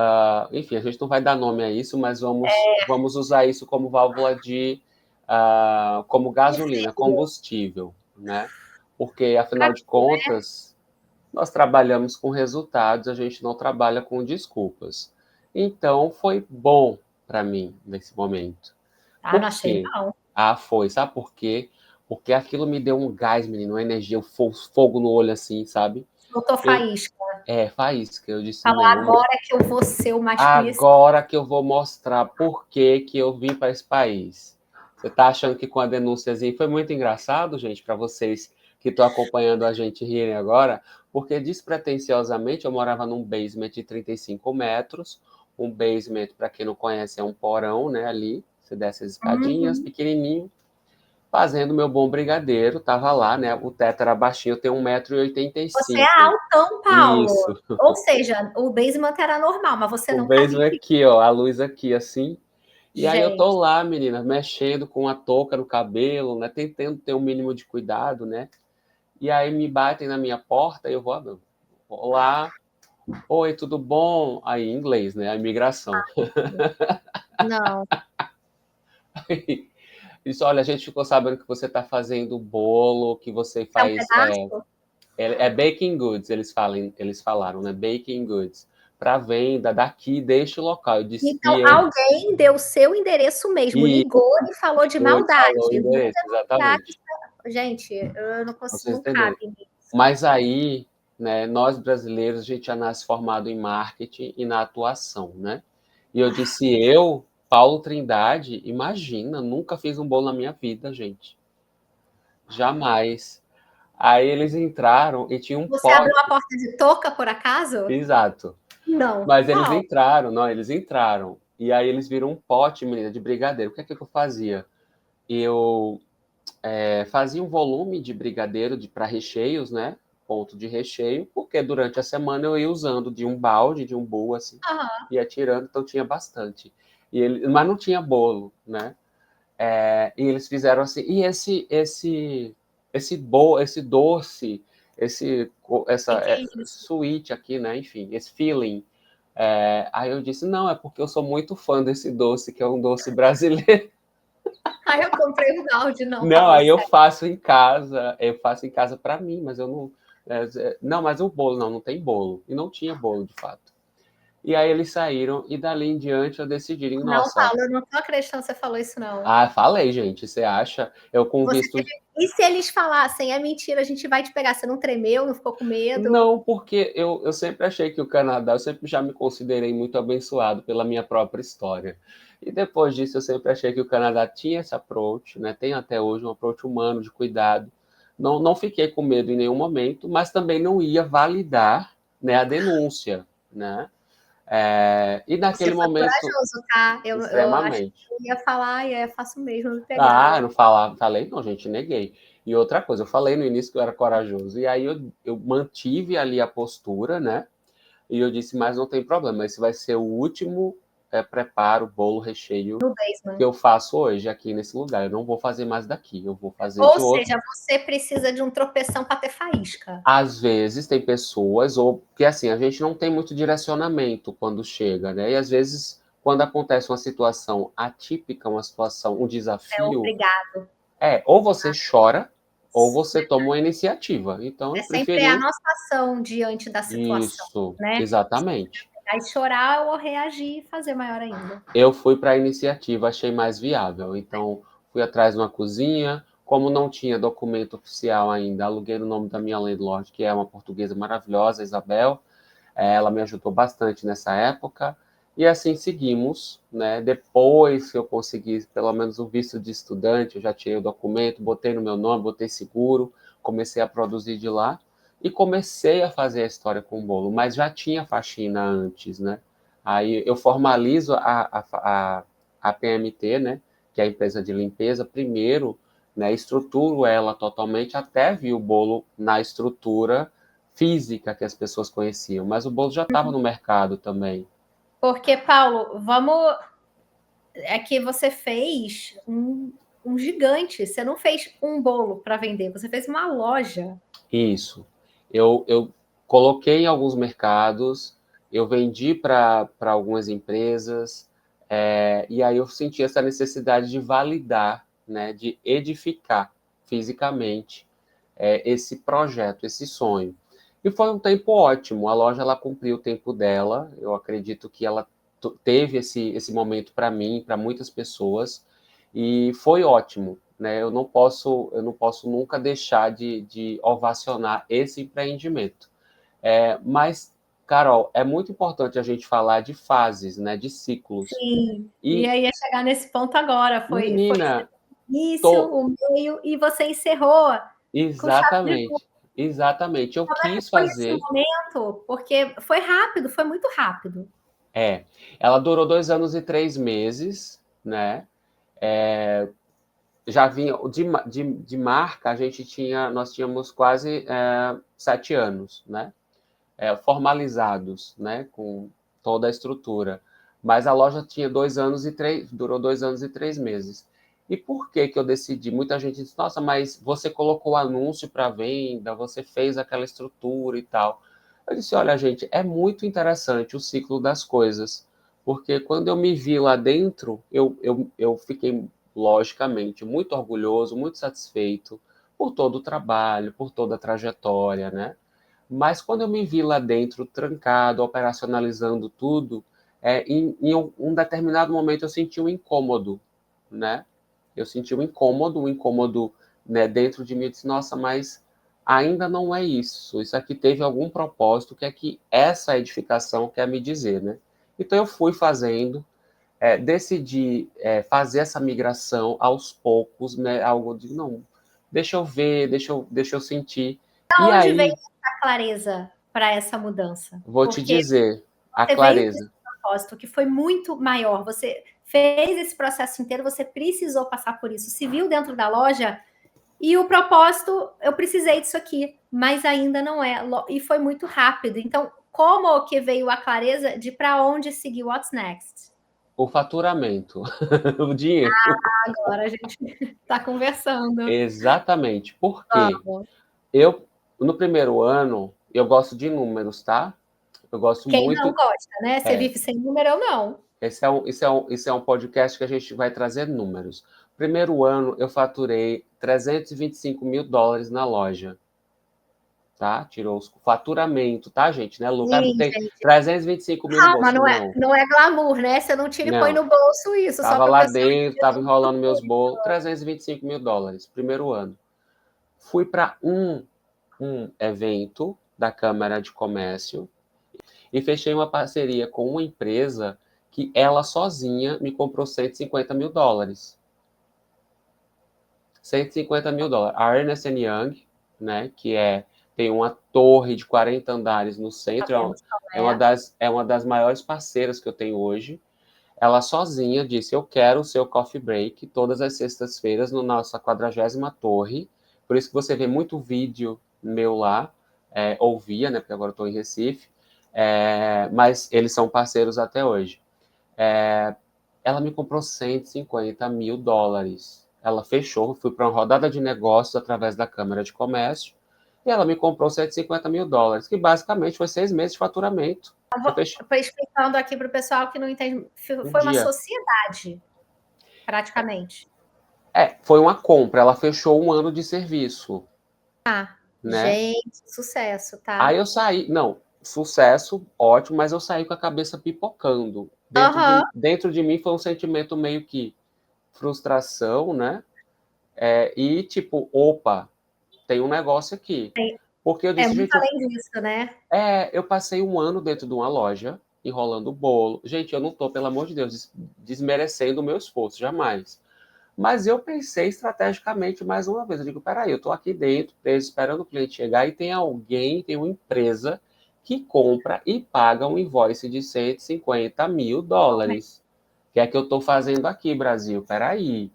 S3: Enfim, a gente não vai dar nome a isso, mas vamos usar isso como válvula de. Como gasolina, combustível, né? Porque, afinal de contas, nós trabalhamos com resultados, a gente não trabalha com desculpas. Então, foi bom para mim nesse momento.
S2: Ah, não
S3: Por
S2: achei
S3: quê?
S2: não.
S3: Foi. Sabe por quê? Porque aquilo me deu um gás, menino, uma energia, um fogo no olho assim, sabe?
S2: Soltou
S3: Eu,
S2: faísca.
S3: faísca. Eu disse,
S2: Falou,
S3: não,
S2: agora que eu vou ser o mais conhecido.
S3: agora que eu vou mostrar por que eu vim para esse país. Você tá achando que com a denúnciazinha foi muito engraçado, gente, para vocês que estão acompanhando a gente rirem agora, porque despretensiosamente eu morava num basement de 35 metros. Um basement, para quem não conhece, é um porão, né, ali. Você desce as escadinhas, pequenininho, fazendo meu bom brigadeiro. Tava lá, né, o teto era baixinho, eu tenho 1,85
S2: Você é
S3: m.
S2: altão, Paulo.
S3: Isso.
S2: Ou seja, o basement era normal, mas você
S3: O
S2: não estava
S3: basement
S2: em pé.
S3: aqui, ó, a luz aqui, assim. E aí eu tô
S2: Gente,
S3: lá, menina, mexendo com a touca no cabelo, né? Tentando ter um mínimo de cuidado, né? E aí me batem na minha porta e eu vou, olá, oi, tudo bom? Aí em inglês, né? A imigração.
S2: não.
S3: Isso, olha, a gente ficou sabendo que você tá fazendo bolo, que você
S2: É um
S3: faz
S2: pedaço?
S3: baking goods, eles falaram, né? Baking goods para venda daqui deste local. Eu disse,
S2: Então, alguém deu o seu endereço mesmo,
S3: e
S2: ligou e falou de
S3: ele falou o
S2: maldade. Vou
S3: endereço,
S2: denunciar que
S3: exatamente.
S2: gente, eu não
S3: Pra
S2: consigo,
S3: vocês
S2: não
S3: entenderem.
S2: cabe nisso.
S3: Mas aí, né, nós brasileiros, a gente já nasce formado em marketing e na atuação, né? E eu disse, Paulo Trindade, imagina, nunca fiz um bolo na minha vida, gente. Jamais. Aí eles entraram e tinha um
S2: Você abriu a
S3: pote,
S2: porta de touca, por acaso?
S3: exato.
S2: Não.
S3: Mas eles
S2: Qual?
S3: entraram, não, eles entraram. E aí eles viram um pote, menina, de brigadeiro. O que é que eu fazia? Eu fazia um volume de brigadeiro para recheios, né? Ponto de recheio, porque durante a semana eu ia usando de um balde, de um bowl, assim,
S2: Aham.
S3: ia tirando, então tinha bastante. Mas não tinha bolo, né? E eles fizeram assim, e esse doce, essa
S2: Que é isso?
S3: sweet aqui, né? Enfim, esse feeling. Aí eu disse, não, é porque eu sou muito fã desse doce, que é um doce brasileiro.
S2: Aí eu comprei um balde, não,
S3: Não,
S2: Paulo,
S3: aí
S2: sério.
S3: eu faço em casa para mim, mas eu não. Não, mas o bolo não tem bolo. E não tinha bolo, de fato. E aí eles saíram, e dali em diante eu decidi,
S2: Não,
S3: nossa,
S2: Paulo, eu não tô acreditando que você falou isso, não.
S3: falei, gente, você acha? Eu com
S2: Você
S3: visto.
S2: teve... E se eles falassem, é mentira, a gente vai te pegar? Você não tremeu, não ficou com medo?
S3: Não, porque eu sempre achei que o Canadá, eu sempre já me considerei muito abençoado pela minha própria história. E depois disso, eu sempre achei que o Canadá tinha esse approach, né? Tem até hoje um approach humano de cuidado. Não fiquei com medo em nenhum momento, mas também não ia validar, né, a denúncia, né? E
S2: Você
S3: naquele
S2: foi
S3: momento,
S2: corajoso, tá? Eu acho que
S3: extremamente.
S2: eu ia falar, e é, faço mesmo, me
S3: Ah,
S2: pegaram.
S3: não falei, não, gente, neguei. E outra coisa, eu falei no início que eu era corajoso. E aí eu mantive ali a postura, né? E eu disse, mas não tem problema, esse vai ser o último preparo, bolo, recheio
S2: No
S3: que
S2: basement.
S3: eu faço hoje aqui nesse lugar. Eu não vou fazer mais daqui, eu vou fazer
S2: Ou
S3: de outro.
S2: seja, você precisa de um tropeção para ter faísca.
S3: Às vezes tem pessoas, ou porque assim, a gente não tem muito direcionamento quando chega, né? E às vezes, quando acontece uma situação atípica, uma situação, um
S2: É
S3: desafio,
S2: obrigado.
S3: ou você chora, ou você toma uma iniciativa. Então eu
S2: É sempre a
S3: preferi
S2: nossa ação diante da situação,
S3: isso,
S2: né?
S3: exatamente.
S2: Aí chorar ou reagir e fazer maior ainda.
S3: Eu fui para a iniciativa, achei mais viável. Então, fui atrás de uma cozinha. Como não tinha documento oficial ainda, aluguei no nome da minha landlord, que é uma portuguesa maravilhosa, Isabel. Ela me ajudou bastante nessa época. E assim seguimos, né? Depois que eu consegui pelo menos o visto de estudante, eu já tirei o documento, botei no meu nome, botei seguro, comecei a produzir de lá e comecei a fazer a história com o bolo, mas já tinha faxina antes, né? Aí eu formalizo a PMT, né? Que é a empresa de limpeza, primeiro, né? Estruturo ela totalmente até vir o bolo na estrutura física que as pessoas conheciam, mas o bolo já estava no mercado também.
S2: Porque, Paulo, vamos. É que você fez um gigante. Você não fez um bolo para vender, você fez uma loja.
S3: Isso. Eu coloquei em alguns mercados, eu vendi para algumas empresas, e aí eu senti essa necessidade de validar, né, de edificar fisicamente esse projeto, esse sonho. E foi um tempo ótimo. A loja ela cumpriu o tempo dela. Eu acredito que ela teve esse momento para mim, para muitas pessoas, e foi ótimo. Né? Eu não posso nunca deixar de ovacionar esse empreendimento. Mas Carol, é muito importante a gente falar de fases, né, de ciclos.
S2: Sim, e
S3: E,
S2: aí ia chegar nesse ponto agora. Foi
S3: menina,
S2: o início,
S3: tô...
S2: o meio, e você encerrou com chave de ouro.
S3: Exatamente, exatamente. Eu
S2: Como é que
S3: quis
S2: foi esse
S3: fazer...
S2: momento? Porque foi rápido, foi muito rápido.
S3: É, ela durou 2 anos e 3 meses, né? Já vinha de marca, nós tínhamos quase 7 anos, né? Formalizados, né? Com toda a estrutura. Mas a loja tinha 2 anos e 3, durou 2 anos e 3 meses. E por que que eu decidi? Muita gente disse, nossa, mas você colocou anúncio para venda, você fez aquela estrutura e tal. Eu disse, olha, gente, é muito interessante o ciclo das coisas, porque quando eu me vi lá dentro, eu fiquei, logicamente, muito orgulhoso, muito satisfeito por todo o trabalho, por toda a trajetória, né? Mas quando eu me vi lá dentro, trancado, operacionalizando tudo, em um determinado momento eu senti um incômodo, né? Eu senti um incômodo, né, dentro de mim. Eu disse, nossa, mas ainda não é isso. Isso aqui teve algum propósito, que é que essa edificação quer me dizer, né? Então eu fui fazendo, decidi fazer essa migração aos poucos, né? Algo de, não, deixa eu ver, deixa eu sentir. E
S2: Da onde veio
S3: aí,
S2: essa clareza para essa mudança?
S3: vou te
S2: Porque
S3: dizer, a
S2: você veio com esse
S3: clareza.
S2: propósito que foi muito maior. Você fez esse processo inteiro, você precisou passar por isso. Se viu dentro da loja e o propósito, eu precisei disso aqui, mas ainda não é. E foi muito rápido. Então, como que veio a clareza de para onde seguir what's next?
S3: O faturamento, o dinheiro.
S2: Agora a gente está conversando.
S3: Exatamente. Por quê?
S2: Vamos.
S3: Eu, no primeiro ano, eu gosto de números, tá? Eu gosto
S2: Quem não
S3: muito.
S2: gosta, né? Você
S3: É,
S2: vive sem número, eu não.
S3: esse é um podcast que a gente vai trazer números. Primeiro ano, eu faturei US$ 325.000 na loja, tá? Tirou o faturamento, tá, gente? Né, Lucas? Não
S2: Sim,
S3: tem
S2: gente.
S3: 325 mil no
S2: Calma,
S3: bolso,
S2: não é,
S3: não.
S2: não é glamour, né? Você não tira e põe
S3: Não.
S2: no bolso isso, só
S3: Tava
S2: para o
S3: lá
S2: pessoal
S3: dentro,
S2: entender
S3: tava
S2: o
S3: enrolando meus
S2: intuito.
S3: bolos, US$ 325.000, primeiro ano. Fui para um evento da Câmara de Comércio e fechei uma parceria com uma empresa que ela sozinha me comprou US$ 150.000. US$ 150.000. A Ernst Young, né, tem uma torre de 40 andares no centro,
S2: Sabemos qual é.
S3: é uma das maiores parceiras que eu tenho hoje. Ela sozinha disse, eu quero o seu coffee break todas as sextas-feiras na nossa 40ª torre. Por isso que você vê muito vídeo meu lá, ouvia, né, porque agora eu estou em Recife, mas eles são parceiros até hoje. Ela me comprou US$ 150.000. Ela fechou, fui para uma rodada de negócios através da Câmara de Comércio, e ela me comprou US$ 150.000, que basicamente foi 6 meses de faturamento. Eu fechei
S2: Explicando aqui para o pessoal que não entende,
S3: um
S2: foi uma
S3: dia.
S2: sociedade, praticamente.
S3: Foi uma compra, ela fechou um ano de serviço,
S2: Ah,
S3: né?
S2: gente, sucesso,
S3: Aí
S2: tá?
S3: eu saí, não, sucesso, ótimo, mas eu saí com a cabeça pipocando.
S2: Aham.
S3: Dentro de mim foi um sentimento meio que frustração, né? E tipo, opa, tem um negócio aqui. Porque eu
S2: É
S3: disse,
S2: muito
S3: gente,
S2: além disso, né?
S3: eu passei um ano dentro de uma loja, enrolando bolo. Gente, eu não tô, pelo amor de Deus, desmerecendo o meu esforço, jamais. Mas eu pensei estrategicamente mais uma vez. Eu digo, peraí, eu estou aqui dentro, preso, esperando o cliente chegar, e tem alguém, tem uma empresa que compra e paga um invoice de US$ 150.000. O que é que eu estou fazendo aqui, Brasil? Peraí.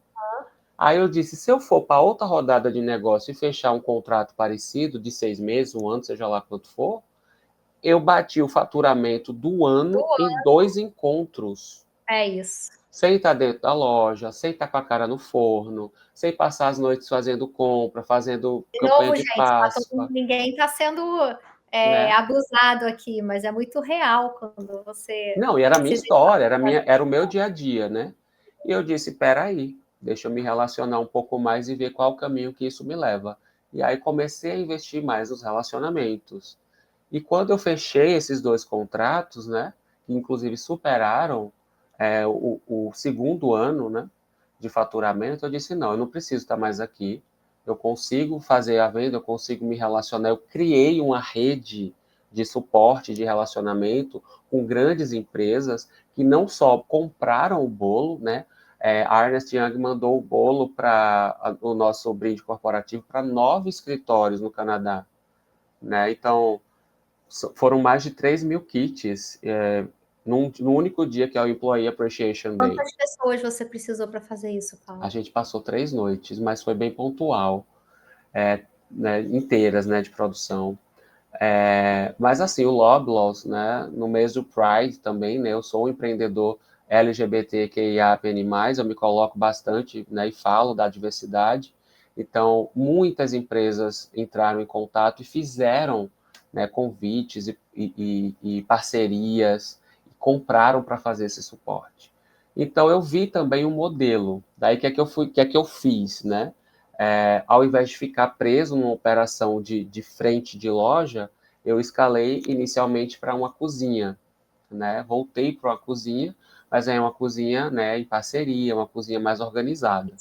S3: Aí eu disse, se eu for para outra rodada de negócio e fechar um contrato parecido, de 6 meses, um ano, seja lá quanto for, eu bati o faturamento do ano em 2 encontros.
S2: É isso.
S3: Sem estar dentro da loja, sem estar com a cara no forno, sem passar as noites fazendo compra, fazendo
S2: De
S3: campanha
S2: novo,
S3: de
S2: gente,
S3: Páscoa,
S2: ninguém está sendo
S3: né?
S2: abusado aqui, mas é muito real quando você
S3: Não, e era a minha
S2: precisa.
S3: história, era o meu dia a dia, né? E eu disse, peraí, deixa eu me relacionar um pouco mais e ver qual o caminho que isso me leva. E aí comecei a investir mais nos relacionamentos. E quando eu fechei esses 2 contratos, né, que inclusive superaram o segundo ano, né, de faturamento, eu disse, não, eu não preciso estar mais aqui, eu consigo fazer a venda, eu consigo me relacionar, eu criei uma rede de suporte, de relacionamento com grandes empresas que não só compraram o bolo, né? A Ernst Young mandou o bolo para o nosso brinde corporativo para 9 escritórios no Canadá, né? Então, foram mais de 3.000 kits no único dia que é o Employee Appreciation Day.
S2: Quantas pessoas você precisou para fazer isso,
S3: A
S2: Paulo?
S3: gente passou 3 noites, mas foi bem pontual, né, inteiras, né, de produção. Mas assim, o Loblaws, né, no mês do Pride também, né, eu sou um empreendedor LGBTQIAPN+, eu me coloco bastante, né, e falo da diversidade. Então, muitas empresas entraram em contato e fizeram, né, convites e parcerias, e compraram para fazer esse suporte. Então, eu vi também um modelo. Daí, o que é que eu fiz, né? Ao invés de ficar preso numa operação de frente de loja, eu escalei inicialmente para uma cozinha, né? Voltei para uma cozinha, mas é uma cozinha, né, em parceria, uma cozinha mais organizada.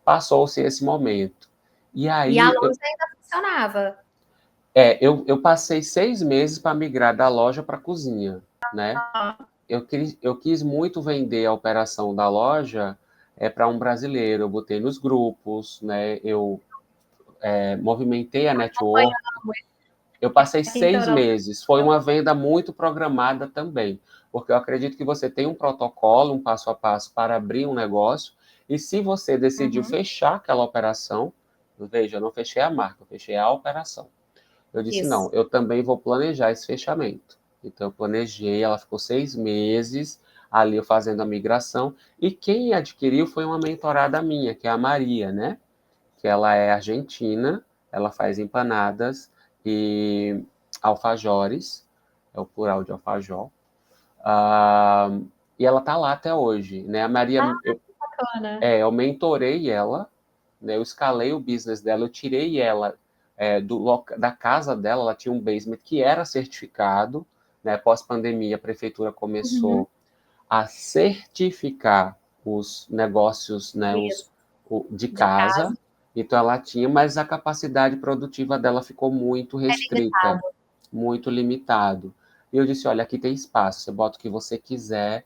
S3: Passou-se esse momento. E
S2: E a
S3: aí,
S2: loja ainda funcionava.
S3: eu passei 6 meses para migrar da loja para a cozinha, né? Eu quis muito vender a operação da loja para um brasileiro. Eu botei nos grupos, né? Eu movimentei a network. Eu passei
S2: Então,
S3: 6 meses. Foi uma venda muito programada também, porque eu acredito que você tem um protocolo, um passo a passo para abrir um negócio. E se você decidiu
S2: uhum,
S3: fechar aquela operação, veja, eu não fechei a marca, eu fechei a operação. Eu disse, não,
S2: isso.
S3: eu também vou planejar esse fechamento. Então, eu planejei, ela ficou 6 meses ali eu fazendo a migração. E quem adquiriu foi uma mentorada minha, que é a Maria, né? Que ela é argentina, ela faz empanadas e alfajores, é o plural de alfajor. Ah, e ela tá lá até hoje, né? A Maria,
S2: Ah, que bacana.
S3: eu mentorei ela, né? Eu escalei o business dela, eu tirei ela da casa dela, ela tinha um basement que era certificado, né? Pós-pandemia, a prefeitura
S2: Uhum,
S3: começou a certificar os negócios, né,
S2: isso,
S3: de
S2: de
S3: casa.
S2: casa.
S3: Então ela tinha, mas a capacidade produtiva dela ficou muito
S2: É
S3: restrita,
S2: limitado.
S3: muito limitado. E eu disse, olha, aqui tem espaço, você bota o que você quiser,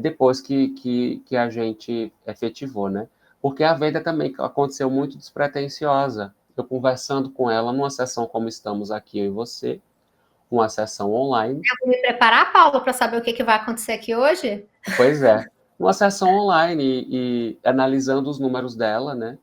S3: depois que a gente efetivou, né? Porque a venda também aconteceu muito despretensiosa. Eu conversando com ela numa sessão como estamos aqui, eu e você, uma sessão online.
S2: Eu vou me preparar, Paulo, para saber o que que vai acontecer aqui hoje?
S3: Pois é, uma sessão online e analisando os números dela, né?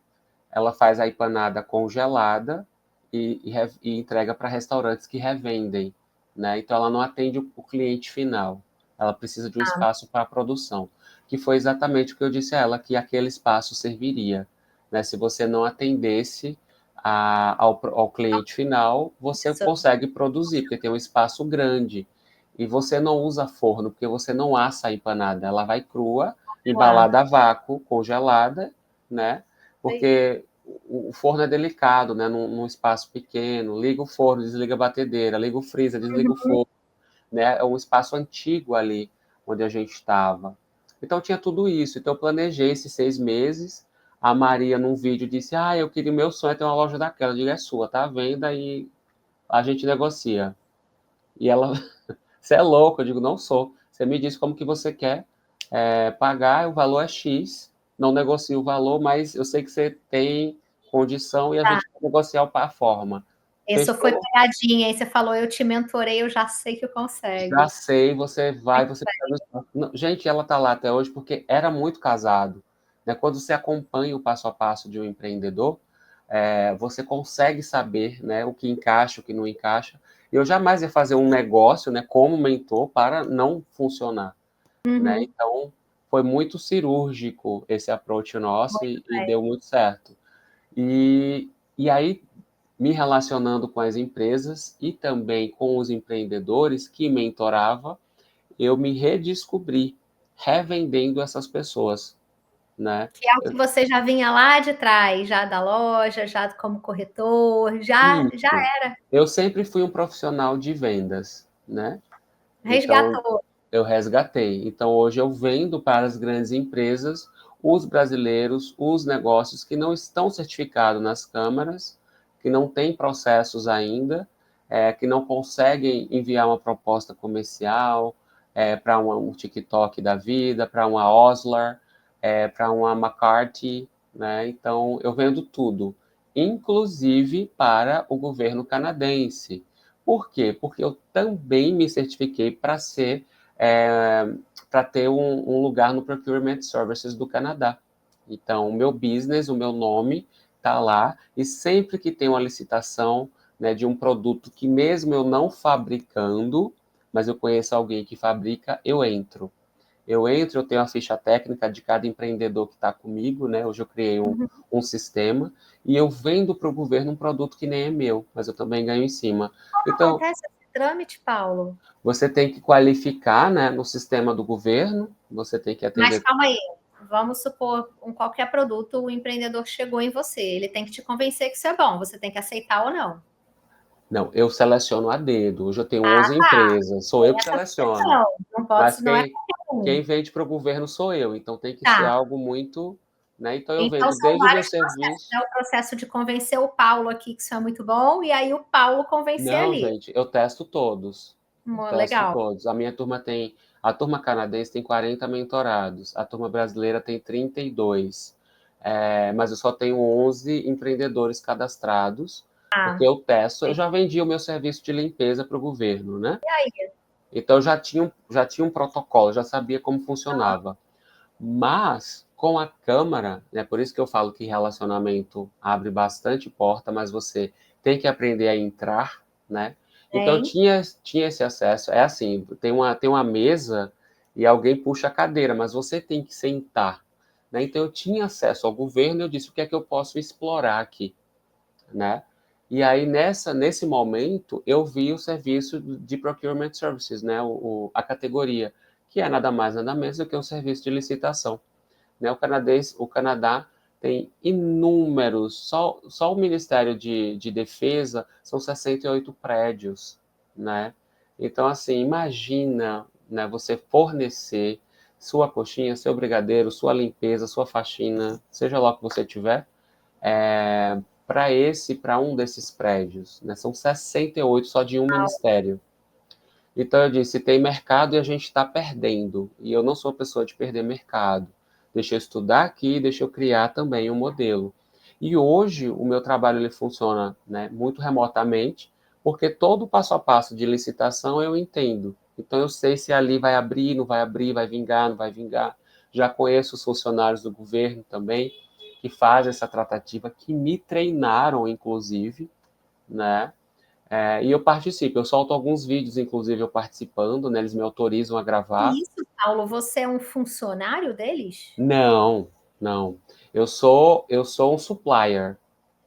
S3: Ela faz a empanada congelada e entrega para restaurantes que revendem, né? Então ela não atende o cliente final. Ela precisa de um
S2: Ah,
S3: espaço para a produção, que foi exatamente o que eu disse a ela que aquele espaço serviria, né? Se você não atendesse ao cliente final, você
S2: isso.
S3: consegue produzir, porque tem um espaço grande. E você não usa forno, porque você não assa a empanada, ela vai crua,
S2: Claro.
S3: embalada a vácuo, congelada, né? Porque o forno é delicado, né? Num espaço pequeno, liga o forno, desliga a batedeira, liga o freezer, desliga o
S2: Uhum.
S3: forno, né? É um espaço antigo ali onde a gente estava. Então tinha tudo isso. Então eu planejei esses 6 meses. A Maria, num vídeo, disse: Ah, eu queria, meu sonho é ter uma loja daquela. Eu digo: É sua, tá à venda e a gente negocia. E ela, você é louco? Eu digo: Não sou. Você me diz como que você quer pagar, o valor é X. Não negocio o valor, mas eu sei que você tem condição e a
S2: Tá.
S3: gente vai negociar a forma.
S2: Isso foi
S3: Fechou?
S2: pegadinha, aí você falou: "Eu te mentorei, eu já sei que
S3: Já
S2: consegue".
S3: sei, você vai, você precisa. Não, gente, ela está lá até hoje porque era muito casado. Né? Quando você acompanha o passo a passo de um empreendedor, você consegue saber, né, o que encaixa, o que não encaixa. Eu jamais ia fazer um negócio, né, como mentor para não funcionar. Né?
S2: Uhum.
S3: Então, foi muito cirúrgico esse approach nosso
S2: Muito
S3: e
S2: bem.
S3: deu muito certo. E aí, me relacionando com as empresas e também com os empreendedores que mentorava, eu me redescobri revendendo essas pessoas, né?
S2: Que é o que você já vinha lá de trás, já da loja, já como corretor, já
S3: Isso. Eu sempre fui um profissional de vendas, né? Então,
S2: resgatou.
S3: eu resgatei. Então, hoje eu vendo para as grandes empresas os brasileiros, os negócios que não estão certificados nas câmaras, que não têm processos ainda, que não conseguem enviar uma proposta comercial para um TikTok da vida, para uma Osler, para uma McCarthy, né? Então, eu vendo tudo, inclusive para o governo canadense. Por quê? Porque eu também me certifiquei para ter um lugar no Procurement Services do Canadá. Então, o meu business, o meu nome está lá, e sempre que tem uma licitação, né, de um produto que mesmo eu não fabricando, mas eu conheço alguém que fabrica, eu entro. Eu tenho a ficha técnica de cada empreendedor que está comigo, né? Hoje eu criei um sistema e eu vendo para o governo um produto que nem é meu, mas eu também ganho em cima. Então,
S2: Acontece esse trâmite, Paulo?
S3: você tem que qualificar, né, no sistema do governo, você tem que
S2: Mas
S3: atender.
S2: calma aí, vamos supor, um qualquer produto, o empreendedor chegou em você, ele tem que te convencer que isso é bom, você tem que aceitar ou não.
S3: Não, eu seleciono a dedo. Hoje eu tenho
S2: Ah,
S3: 11
S2: tá.
S3: empresas, sou eu que
S2: Essa
S3: seleciono.
S2: questão. Não
S3: Mas
S2: pode, não é qualquer
S3: quem
S2: um.
S3: vende para o governo sou eu, então tem que ser
S2: Tá.
S3: algo muito, né? Então eu
S2: Então
S3: vendo
S2: são
S3: desde o meu
S2: vários processos,
S3: serviço.
S2: né? O processo de convencer o Paulo aqui que isso é muito bom, e aí o Paulo convencer
S3: Não,
S2: ali.
S3: gente, eu testo todos. Eu testo
S2: Legal.
S3: todos. A turma canadense tem 40 mentorados, a turma brasileira tem 32. Mas eu só tenho 11 empreendedores cadastrados, porque
S2: Ah,
S3: eu testo. Eu já vendi o meu serviço de limpeza para o governo, né?
S2: e aí?
S3: Então eu já tinha um protocolo, já sabia como funcionava. Mas com a Câmara, né, por isso que eu falo que relacionamento abre bastante porta, mas você tem que aprender a entrar, né? Então eu
S2: Hein?
S3: tinha esse acesso. É assim, tem uma mesa e alguém puxa a cadeira, mas você tem que sentar, né? Então eu tinha acesso ao governo e eu disse o que é que eu posso explorar aqui, né? E aí, nesse momento, eu vi o serviço de Procurement Services, né? A categoria, que é nada mais, nada menos do que um serviço de licitação, né? O Canadá tem inúmeros, só o Ministério de Defesa são 68 prédios, né? Então, assim, imagina, né, você fornecer sua coxinha, seu brigadeiro, sua limpeza, sua faxina, seja lá o que você tiver, para um desses prédios, né? São 68 só de um ministério. Então eu disse, tem mercado e a gente está perdendo. E eu não sou pessoa de perder mercado. Deixa eu estudar aqui, deixa eu criar também um modelo. E hoje o meu trabalho ele funciona, né, muito remotamente, porque todo o passo a passo de licitação eu entendo. Então eu sei se ali vai abrir, não vai abrir, vai vingar, não vai vingar. Já conheço os funcionários do governo também, que fazem essa tratativa, que me treinaram, inclusive, né? E eu participo, eu solto alguns vídeos, inclusive eu participando, né? Eles me autorizam a gravar.
S2: E isso, Paulo, você é um funcionário deles?
S3: Não, não. Eu sou um supplier,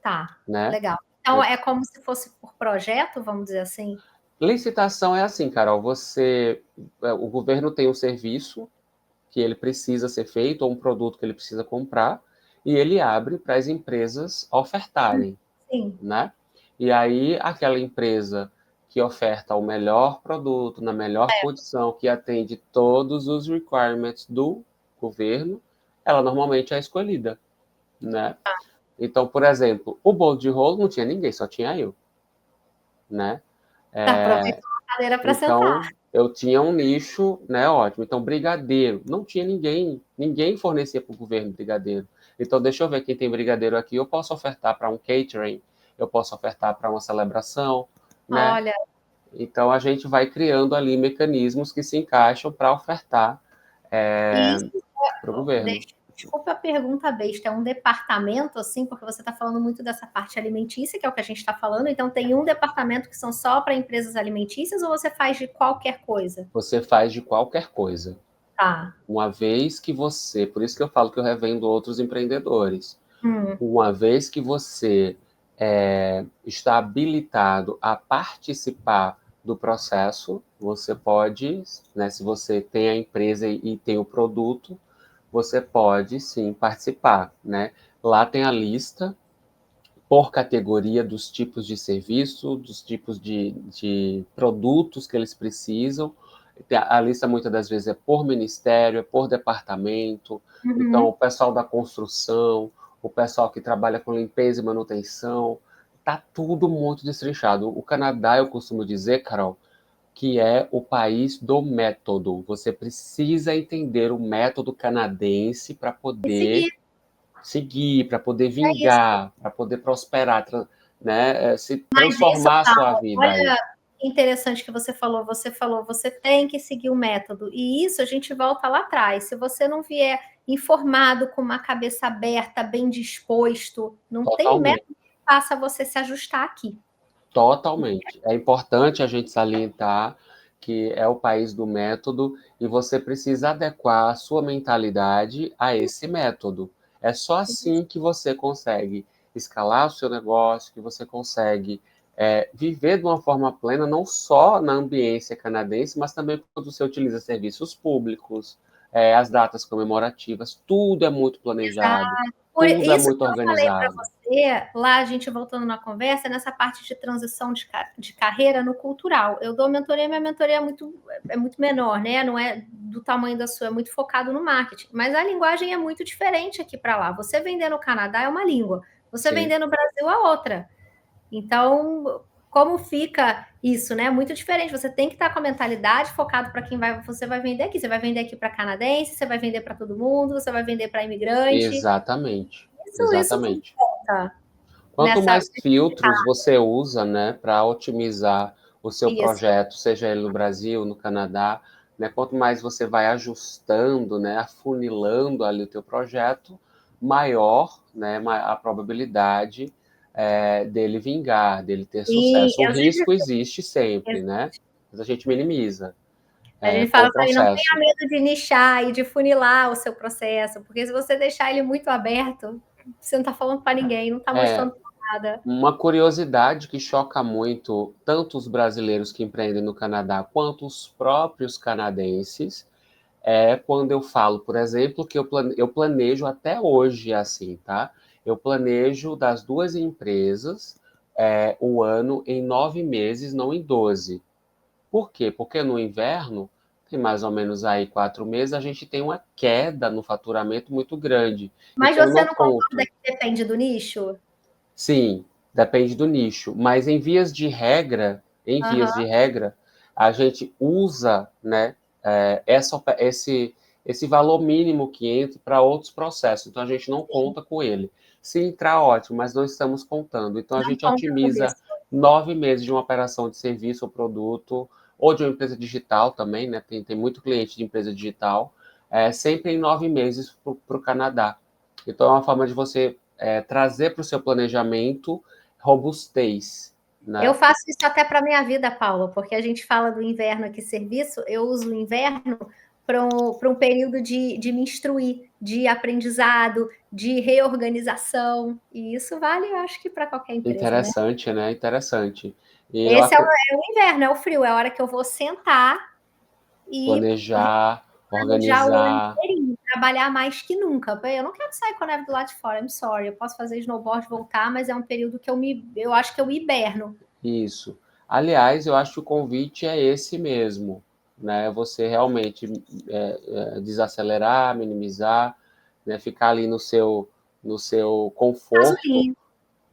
S2: Tá,
S3: né?
S2: legal. Então
S3: Eu-
S2: é como se fosse por projeto, vamos dizer assim?
S3: Licitação é assim, Carol, o governo tem um serviço que ele precisa ser feito, ou um produto que ele precisa comprar, e ele abre para as empresas ofertarem,
S2: Sim.
S3: né? E aí aquela empresa que oferta o melhor produto, na melhor condição, que atende todos os requirements do governo, ela normalmente é escolhida, né? Então, por exemplo, o bolo de rolo não tinha ninguém, só tinha eu, né?
S2: Aproveitou a cadeira para sentar.
S3: Então, eu tinha um nicho, né, ótimo. Então, brigadeiro, não tinha ninguém fornecia para o governo brigadeiro. Então, deixa eu ver quem tem brigadeiro aqui. Eu posso ofertar para um catering, eu posso ofertar para uma celebração, né?
S2: Olha,
S3: Então, a gente vai criando ali mecanismos que se encaixam para ofertar
S2: isso
S3: para o governo.
S2: desculpa a pergunta besta, é um departamento, assim, porque você está falando muito dessa parte alimentícia, que é o que a gente está falando, então tem um departamento que são só para empresas alimentícias ou você faz de qualquer coisa?
S3: Você faz de qualquer coisa.
S2: Tá.
S3: Uma vez que você, por isso que eu falo que eu revendo outros empreendedores.
S2: Hum,
S3: Uma vez que você está habilitado a participar do processo, você pode, né, se você tem a empresa e tem o produto, você pode sim participar, né? Lá tem a lista por categoria dos tipos de serviço, dos tipos de produtos que eles precisam. A lista muitas das vezes é por ministério, é por departamento. Então, o
S2: uhum.
S3: pessoal da construção, o pessoal que trabalha com limpeza e manutenção. tá tudo muito destrinchado. O Canadá, eu costumo dizer, Carol, que é o país do método. Você precisa entender o método canadense para
S2: E
S3: poder
S2: seguir,
S3: seguir, para poder
S2: é isso.
S3: vingar, para poder prosperar, né? Se
S2: Mas isso,
S3: transformar a sua
S2: Paulo,
S3: vida aí.
S2: olha que interessante que você falou, você tem que seguir o método. E isso a gente volta lá atrás. Se você não vier informado, com uma cabeça aberta, bem disposto, não tem
S3: Totalmente.
S2: método que faça você se ajustar aqui.
S3: Totalmente. É importante a gente salientar que é o país do método e você precisa adequar a sua mentalidade a esse método. É só assim que você consegue escalar o seu negócio, que você consegue viver de uma forma plena, não só na ambiência canadense, mas também quando você utiliza serviços públicos, as datas comemorativas, tudo é muito planejado,
S2: Por
S3: tudo é
S2: isso
S3: muito
S2: que eu falei para
S3: organizado.
S2: você, lá a gente voltando na conversa, nessa parte de transição de carreira no cultural. Eu dou mentoria, minha mentoria é muito menor, né? Não é do tamanho da sua, é muito focado no marketing. Mas a linguagem é muito diferente aqui para lá. Você vender no Canadá é uma língua, você
S3: Sim,
S2: vender no Brasil é outra. Então, como fica isso, né? Muito diferente. Você tem que estar com a mentalidade focado para você vai vender aqui. Você vai vender aqui para canadense, você vai vender para todo mundo, você vai vender para imigrante.
S3: exatamente.
S2: Isso tudo
S3: Exatamente.
S2: conta
S3: Quanto
S2: nessa.
S3: mais filtros você usa, né, para otimizar o seu
S2: Isso.
S3: projeto, seja ele no Brasil, no Canadá, né, quanto mais você vai ajustando, né, afunilando ali o teu projeto, maior, né, a probabilidade dele vingar, dele ter
S2: E
S3: sucesso. O
S2: às vezes
S3: risco existe sempre, né, mas a gente minimiza
S2: a gente
S3: com
S2: fala
S3: o
S2: para ele, não tenha
S3: processo.
S2: medo de nichar e de funilar o seu processo, porque se você deixar ele muito aberto, você não está falando para ninguém, não está
S3: É,
S2: mostrando pra nada.
S3: uma curiosidade que choca muito tanto os brasileiros que empreendem no Canadá quanto os próprios canadenses é quando eu falo, por exemplo, que eu planejo até hoje assim, tá? Eu planejo das duas empresas o ano em 9 meses, não em 12. Por quê? Porque no inverno, tem mais ou menos aí 4 meses, a gente tem uma queda no faturamento muito grande.
S2: Mas
S3: Então eu
S2: você
S3: não
S2: não concorda
S3: conto.
S2: que depende do nicho?
S3: Sim, depende do nicho, mas
S2: Aham,
S3: a gente usa, né, esse valor mínimo que entra para outros processos, então a gente não
S2: sim.
S3: conta com ele. Se entrar, ótimo, mas não estamos contando. Então a
S2: Não
S3: gente
S2: conta com
S3: otimiza
S2: isso.
S3: 9 meses de uma operação de serviço ou produto, ou de uma empresa digital também, né? Tem muito cliente de empresa digital, sempre em 9 meses para o Canadá. Então é uma forma de você trazer para o seu planejamento robustez,
S2: Eu
S3: né?
S2: faço isso até para a minha vida, Paula, porque a gente fala do inverno aqui, serviço, eu uso o inverno para um período de me instruir, de aprendizado, de reorganização, e isso vale, eu acho que para qualquer empresa, né?
S3: Interessante, né? Interessante. E eu
S2: Esse é o inverno, é o frio, é a hora que eu vou sentar e
S3: planejar,
S2: planejar o ano
S3: organizar,
S2: inteirinho, trabalhar mais que nunca. Eu não quero sair com a neve do lado de fora, I'm sorry, eu posso fazer snowboard, voltar, mas é um período que eu acho que eu hiberno.
S3: isso. Aliás, eu acho que o convite é esse mesmo, né? Você realmente desacelerar, minimizar, né? Ficar ali no seu conforto,
S2: Gasolina.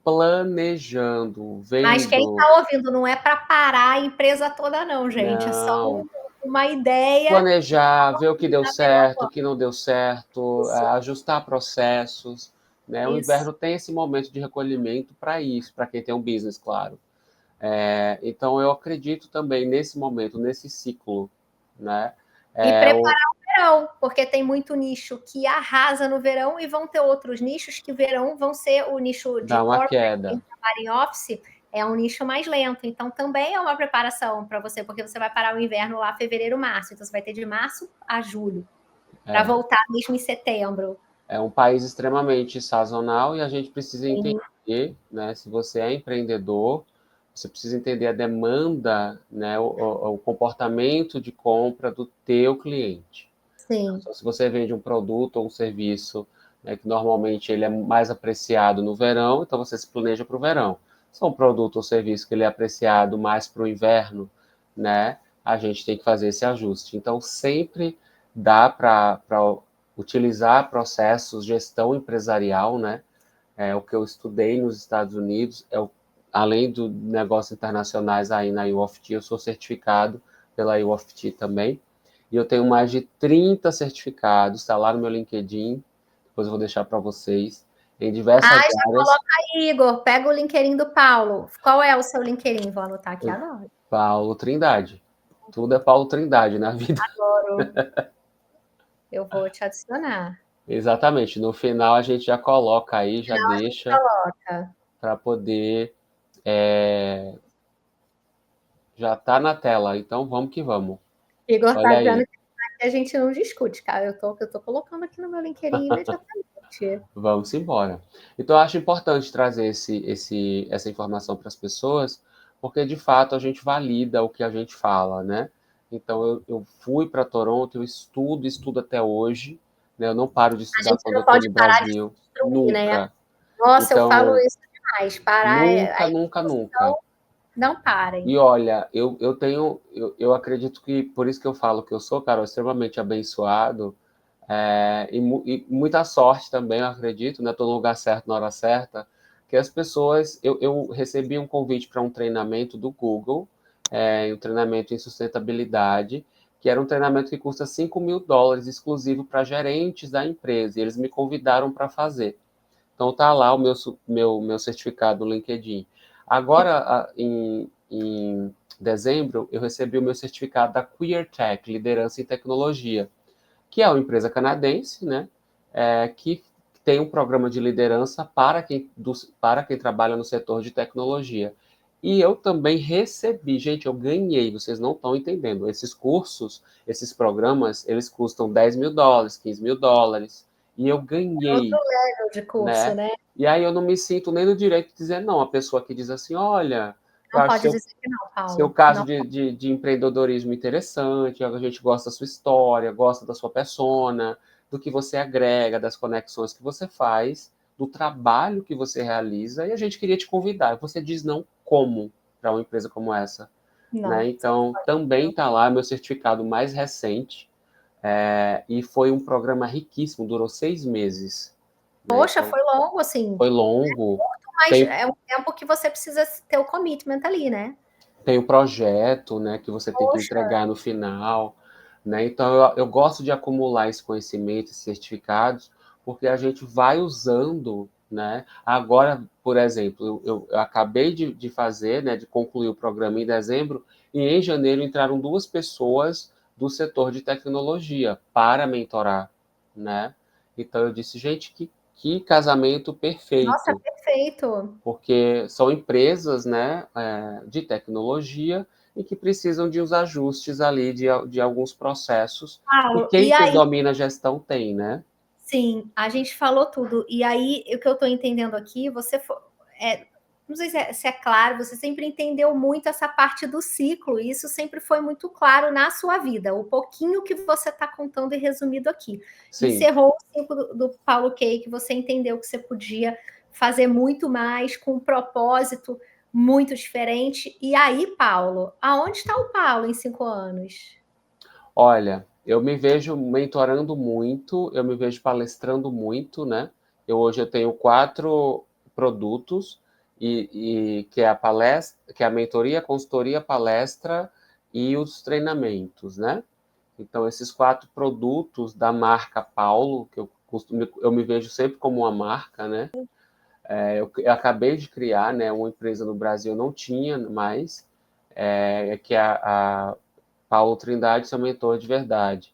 S3: planejando,
S2: Mas quem
S3: vendo,
S2: está ouvindo não é para parar a empresa toda, não, gente. É só
S3: não,
S2: uma ideia
S3: planejar, ver o que deu
S2: da melhor
S3: certo, o
S2: forma.
S3: que não deu certo,
S2: Isso,
S3: ajustar processos, né? O
S2: isso.
S3: inverno tem esse momento de recolhimento para isso, para quem tem um business, claro. Então eu acredito também nesse momento, nesse ciclo, né?
S2: E
S3: É, o,
S2: preparar o verão, porque tem muito nicho que arrasa no verão e vão ter outros nichos que verão vão ser o nicho de
S3: Dá uma
S2: corporate, quem
S3: queda.
S2: trabalha em office, é um nicho mais lento. Então também é uma preparação para você, porque você vai parar o inverno lá fevereiro, março. Então você vai ter de março a julho, para
S3: É,
S2: voltar mesmo em setembro.
S3: é um país extremamente sazonal e a gente precisa
S2: Sim,
S3: entender, né? Se você é empreendedor, você precisa entender a demanda, né? O comportamento de compra do teu cliente.
S2: sim.
S3: Então, se você vende um produto ou um serviço, né, que normalmente ele é mais apreciado no verão, então você se planeja para o verão. Se é um produto ou serviço que ele é apreciado mais para o inverno, né, a gente tem que fazer esse ajuste. Então, sempre dá para utilizar processos de gestão empresarial, né? O que eu estudei nos Estados Unidos além do negócios internacionais aí na UofT, eu sou certificado pela UofT também. E eu tenho mais de 30 certificados, está lá no meu LinkedIn, depois eu vou deixar para vocês, em diversas
S2: Já
S3: áreas.
S2: coloca aí, Igor. Pega o LinkedIn do Paulo. Qual é o seu LinkedIn? Vou anotar aqui agora.
S3: Paulo Trindade. Tudo é Paulo Trindade na vida.
S2: Adoro. Eu vou te adicionar.
S3: Exatamente. No final a gente já coloca aí, já
S2: Final a gente
S3: deixa
S2: coloca.
S3: para poder. Já está na tela, então vamos que vamos.
S2: Igor tá
S3: Olha
S2: dizendo
S3: aí.
S2: que a gente não discute, cara. Eu tô colocando aqui no meu LinkedIn imediatamente.
S3: Vamos embora. Então, eu acho importante trazer essa informação para as pessoas, porque de fato a gente valida o que a gente fala, né? Então, eu fui para Toronto, eu estudo até hoje, né? Eu não paro de
S2: A
S3: estudar
S2: gente
S3: quando eu
S2: não
S3: estou
S2: pode
S3: no
S2: parar de se
S3: Brasil,
S2: instruir, né?
S3: nunca.
S2: Nossa, eu falo
S3: Então,
S2: isso demais. Parar
S3: nunca,
S2: a
S3: nunca,
S2: instrução,
S3: nunca.
S2: não parem.
S3: E olha, eu acredito que, por isso que eu falo que eu sou, Carol, extremamente abençoado, e muita sorte também, eu acredito, né? Estou no lugar certo na hora certa, que as pessoas. Eu recebi um convite para um treinamento do Google, um treinamento em sustentabilidade, que era um treinamento que custa US$ 5.000, exclusivo para gerentes da empresa, e eles me convidaram para fazer. Então tá lá o meu certificado no LinkedIn. Agora, em dezembro, eu recebi o meu certificado da Queer Tech, Liderança em Tecnologia, que é uma empresa canadense, né, que tem um programa de liderança para quem trabalha no setor de tecnologia. E eu também recebi, gente, eu ganhei, vocês não estão entendendo. Esses cursos, esses programas, eles custam US$ 10.000, US$ 15.000, e eu
S2: Outro
S3: ganhei,
S2: level de curso,
S3: né?
S2: né?
S3: E aí eu não me sinto nem no direito de dizer não. A pessoa que diz assim, olha, eu
S2: Não
S3: acho
S2: pode dizer que não,
S3: seu
S2: Paulo.
S3: caso
S2: Não.
S3: de empreendedorismo interessante, a gente gosta da sua história, gosta da sua persona, do que você agrega, das conexões que você faz, do trabalho que você realiza, e a gente queria te convidar. Você diz não como para uma empresa como essa, né?
S2: Não.
S3: Então, também está lá meu certificado mais recente, e foi um programa riquíssimo, durou 6 meses, né?
S2: Poxa,
S3: Então,
S2: foi longo, assim.
S3: foi longo.
S2: Mas
S3: Tem
S2: é um tempo que você precisa ter o commitment ali, né?
S3: tem o projeto, né, que você tem que
S2: Poxa,
S3: entregar no final, né? Então eu gosto de acumular esse conhecimento, esses certificados, porque a gente vai usando, né? Agora, por exemplo, eu acabei de fazer, né, de concluir o programa em dezembro, e em janeiro entraram 2 pessoas do setor de tecnologia para mentorar, né? Então eu disse, gente, que casamento
S2: nossa,
S3: perfeito,
S2: perfeito.
S3: porque são empresas, né, de tecnologia e que precisam de uns ajustes ali de alguns processos que
S2: Paulo,
S3: quem
S2: e aí,
S3: domina a gestão tem, né?
S2: sim, a gente falou tudo. E aí, o que eu estou entendendo aqui, não sei se é claro, você sempre entendeu muito essa parte do ciclo, e isso sempre foi muito claro na sua vida. O pouquinho que você está contando e resumido aqui.
S3: Sim,
S2: Encerrou o ciclo do Paulo Cake, você entendeu que você podia fazer muito mais, com um propósito muito diferente. E aí, Paulo, aonde está o Paulo em 5 anos?
S3: olha, eu me vejo mentorando muito, eu me vejo palestrando muito, né? Hoje eu tenho 4 produtos e que é a palestra, que é a mentoria, a consultoria, a palestra e os treinamentos, né? Então, esses 4 produtos da marca Paulo, que eu me vejo sempre como uma marca, né? Eu acabei de criar, né, uma empresa no Brasil, não tinha mais, que é a Paulo Trindade, seu mentor de verdade.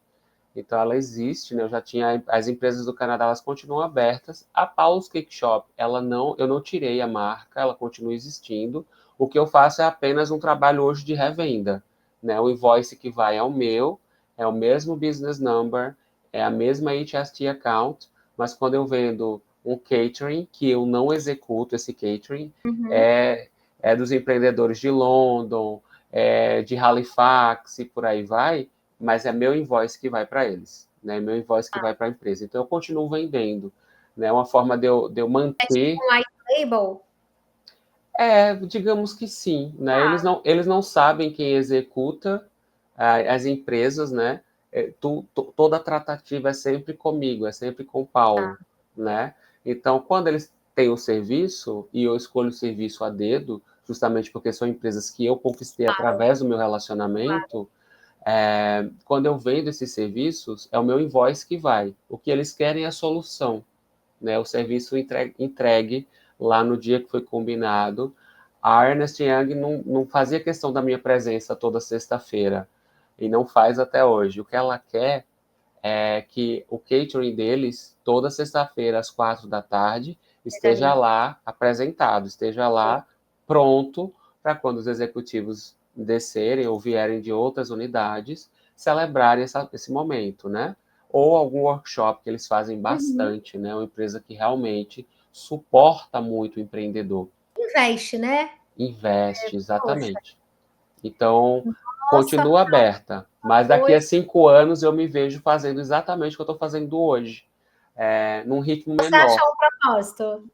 S3: Então, ela existe, né? Eu já tinha as empresas do Canadá, elas continuam abertas. A Paul's Cake Shop, eu não tirei a marca, ela continua existindo. O que eu faço é apenas um trabalho hoje de revenda, né? O invoice que vai ao meu, é o mesmo business number, é a mesma HST account, mas quando eu vendo um catering, que eu não executo esse catering,
S2: Uhum.
S3: é dos empreendedores de London, de Halifax e por aí vai, mas é meu invoice que vai para eles, né? Meu invoice que vai para a empresa. Então eu continuo vendendo, né? Uma forma de eu manter.
S2: Um white label?
S3: Digamos que sim, né? Eles não sabem quem executa as empresas, né? Toda a tratativa é sempre comigo, é sempre com o Paulo, né? Então, quando eles tenho o serviço e eu escolho o serviço a dedo, justamente porque são empresas que eu conquistei através do meu relacionamento, quando eu vendo esses serviços, é o meu invoice que vai. O que eles querem é a solução, né? O serviço entregue lá no dia que foi combinado. A Ernst Young não fazia questão da minha presença toda sexta-feira, e não faz até hoje. O que ela quer é que o catering deles, toda sexta-feira, às 4 da tarde, esteja lá apresentado, esteja lá pronto para quando os executivos descerem ou vierem de outras unidades, celebrarem esse momento, né? Ou algum workshop que eles fazem bastante, né? Uma empresa que realmente suporta muito o empreendedor.
S2: Investe, né?
S3: Investe,
S2: Poxa,
S3: exatamente. Então,
S2: nossa,
S3: continua aberta. Mas daqui
S2: foi.
S3: a 5 anos eu me vejo fazendo exatamente o que eu estou fazendo hoje, num ritmo
S2: Você
S3: menor.
S2: achou um propósito?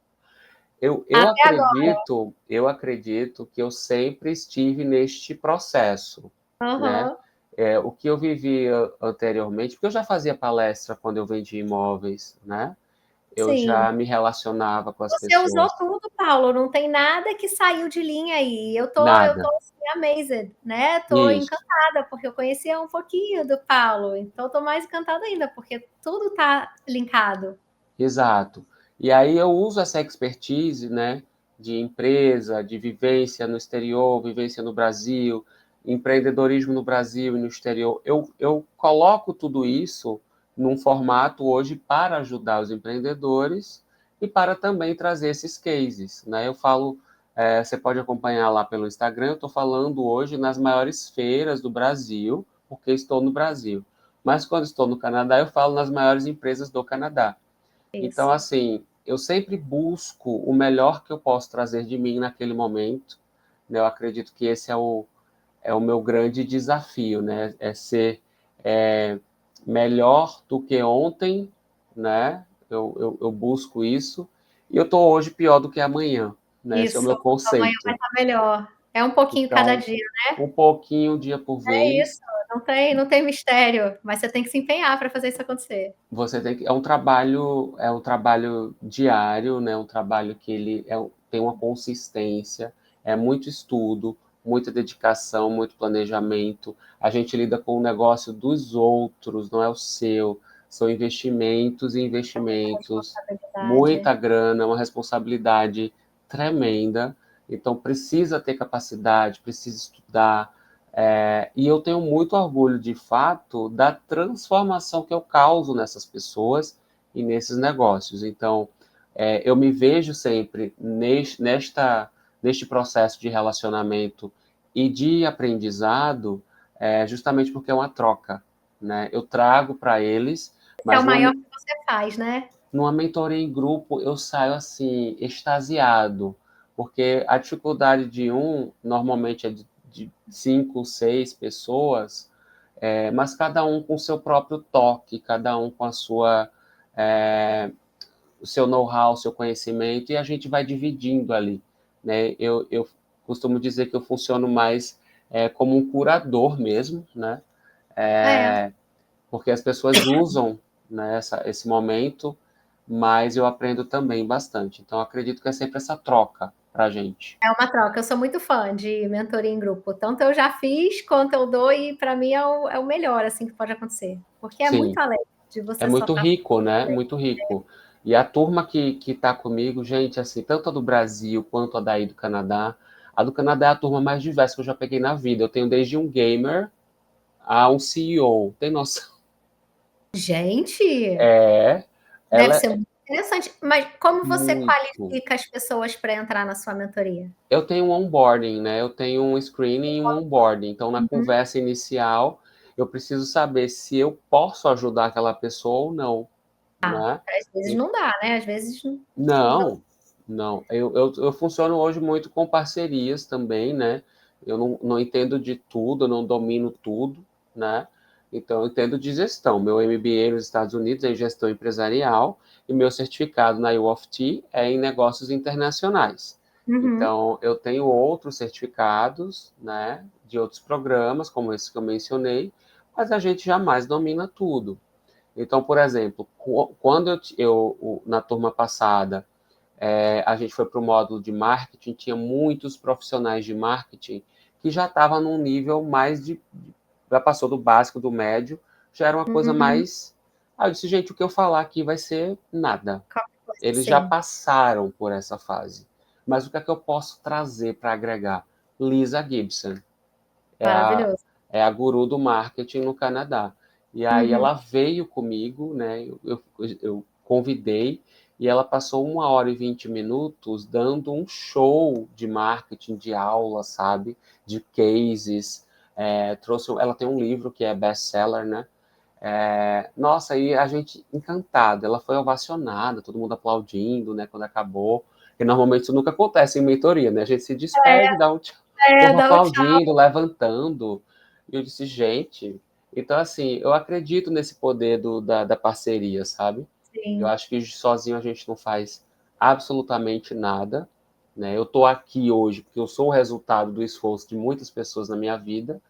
S3: Eu
S2: Até agora.
S3: acredito que eu sempre estive neste processo, né?
S2: Aham.
S3: O que eu vivi anteriormente, porque eu já fazia palestra quando eu vendia imóveis, né? Eu
S2: Sim.
S3: já me relacionava com as
S2: Você usou
S3: pessoas.
S2: tudo, Paulo. Não tem nada que saiu de linha aí. Eu tô
S3: Nada.
S2: assim, amazed, né? Tô
S3: Isso.
S2: encantada, porque eu conhecia um pouquinho do Paulo. Então, tô mais encantada ainda, porque tudo tá linkado.
S3: Exato. E aí eu uso essa expertise, né, de empresa, de vivência no exterior, vivência no Brasil, empreendedorismo no Brasil e no exterior. Eu coloco tudo isso num formato hoje para ajudar os empreendedores e para também trazer esses cases, né? Eu falo, você pode acompanhar lá pelo Instagram, eu estou falando hoje nas maiores feiras do Brasil, porque estou no Brasil. Mas quando estou no Canadá, eu falo nas maiores empresas do Canadá. Então,
S2: Isso.
S3: assim, eu sempre busco o melhor que eu posso trazer de mim naquele momento, né? Eu acredito que esse é o meu grande desafio, né? É ser é, melhor do que ontem, né? Eu busco isso, e eu estou hoje pior do que amanhã, né? Esse é o
S2: Isso.
S3: meu
S2: Amanhã vai
S3: conceito.
S2: estar melhor. É um pouquinho cada
S3: Então,
S2: dia.
S3: um pouquinho dia por
S2: É isso.
S3: vez.
S2: Não tem mistério. Mas você tem que se empenhar para fazer isso acontecer.
S3: Você tem que, é um trabalho diário, né? Um trabalho que ele tem uma consistência, é muito estudo, muita dedicação, muito planejamento. A gente lida com o negócio dos outros, não é o seu. São investimentos e investimentos,
S2: Responsabilidade.
S3: muita grana, uma responsabilidade tremenda. Então precisa ter capacidade, precisa estudar, e eu tenho muito orgulho, de fato, da transformação que eu causo nessas pessoas e nesses negócios. Então, eu me vejo sempre neste processo de relacionamento e de aprendizado, justamente porque é uma troca, né? Eu trago para eles,
S2: É
S3: mas
S2: o maior que você faz, né?
S3: numa mentoria em grupo eu saio assim, extasiado, porque a dificuldade de normalmente é de 5, 6 pessoas, mas cada um com o seu próprio toque, cada um com é, o seu know-how, o seu conhecimento, e a gente vai dividindo ali, né? Eu costumo dizer que eu funciono mais como um curador mesmo, né?
S2: É.
S3: Porque as pessoas usam, né, esse momento, mas eu aprendo também bastante. Então, acredito que é sempre essa troca para a gente.
S2: É uma troca. Eu sou muito fã de mentoria em grupo. Tanto eu já fiz, quanto eu dou, e para mim é o melhor assim que pode acontecer. Porque é muito
S3: Sim,
S2: além de
S3: é
S2: você só
S3: muito
S2: estar.
S3: rico, né? Muito rico. E a turma que está comigo, gente, assim, tanto a do Brasil quanto a daí do Canadá, a do Canadá é a turma mais diversa que eu já peguei na vida. Eu tenho desde um gamer a um CEO. Tem noção?
S2: Gente,
S3: É,
S2: deve
S3: ela
S2: ser
S3: é
S2: muito interessante. Mas como você
S3: muito.
S2: qualifica as pessoas para entrar na sua mentoria?
S3: Eu tenho um onboarding, né? Eu tenho um screening e um onboarding. Então, na
S2: Uhum.
S3: conversa inicial, eu preciso saber se eu posso ajudar aquela pessoa ou não, né?
S2: Às vezes
S3: E-
S2: não dá, né? Às vezes não.
S3: Não, não. Eu funciono hoje muito com parcerias também, né? Eu não entendo de tudo, eu não domino tudo, né? Então, eu entendo de gestão. Meu MBA nos Estados Unidos é em gestão empresarial e meu certificado na U of T é em negócios internacionais.
S2: Uhum.
S3: Então, eu tenho outros certificados, né, de outros programas, como esse que eu mencionei, mas a gente jamais domina tudo. Então, por exemplo, quando na turma passada, A gente foi para o módulo de marketing, tinha muitos profissionais de marketing que já estavam num nível mais já passou do básico, do médio, já era uma coisa
S2: Uhum.
S3: mais... eu disse, gente, o que eu falar aqui vai ser nada. Eles já
S2: Sim,
S3: passaram por essa fase. Mas o que é que eu posso trazer para agregar? Lisa Gibson é a,
S2: maravilhoso.
S3: é a guru do marketing no Canadá. E aí
S2: Uhum.
S3: ela veio comigo, né? Eu convidei e ela passou 1 hora e 20 minutos dando um show de marketing, de aula, sabe? De cases. Ela tem um livro que é best-seller, né? Nossa, aí a gente encantada, ela foi ovacionada, todo mundo aplaudindo, né, quando acabou. E normalmente isso nunca acontece em mentoria, né? A gente se despede, dá um tchau, o povo
S2: Dá o tchau.
S3: aplaudindo, levantando. E eu disse, gente, então assim, eu acredito nesse poder da parceria, sabe? Eu
S2: Sim.
S3: acho que sozinho a gente não faz absolutamente nada, né? Eu tô aqui hoje porque eu sou o resultado do esforço de muitas pessoas na minha vida,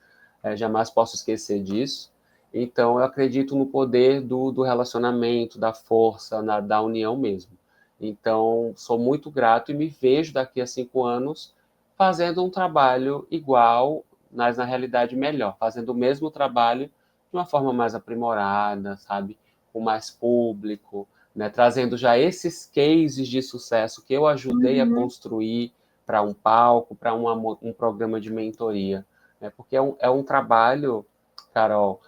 S3: jamais posso esquecer disso. Então, eu acredito no poder do relacionamento, da força, da união mesmo. Então, sou muito grato e me vejo daqui a 5 anos fazendo um trabalho igual, mas na realidade melhor, fazendo o mesmo trabalho de uma forma mais aprimorada, sabe? Com mais público, né? Trazendo já esses cases de sucesso que eu ajudei a
S2: Uhum.
S3: construir para um palco, para um programa de mentoria, né? Porque é um trabalho, Carol,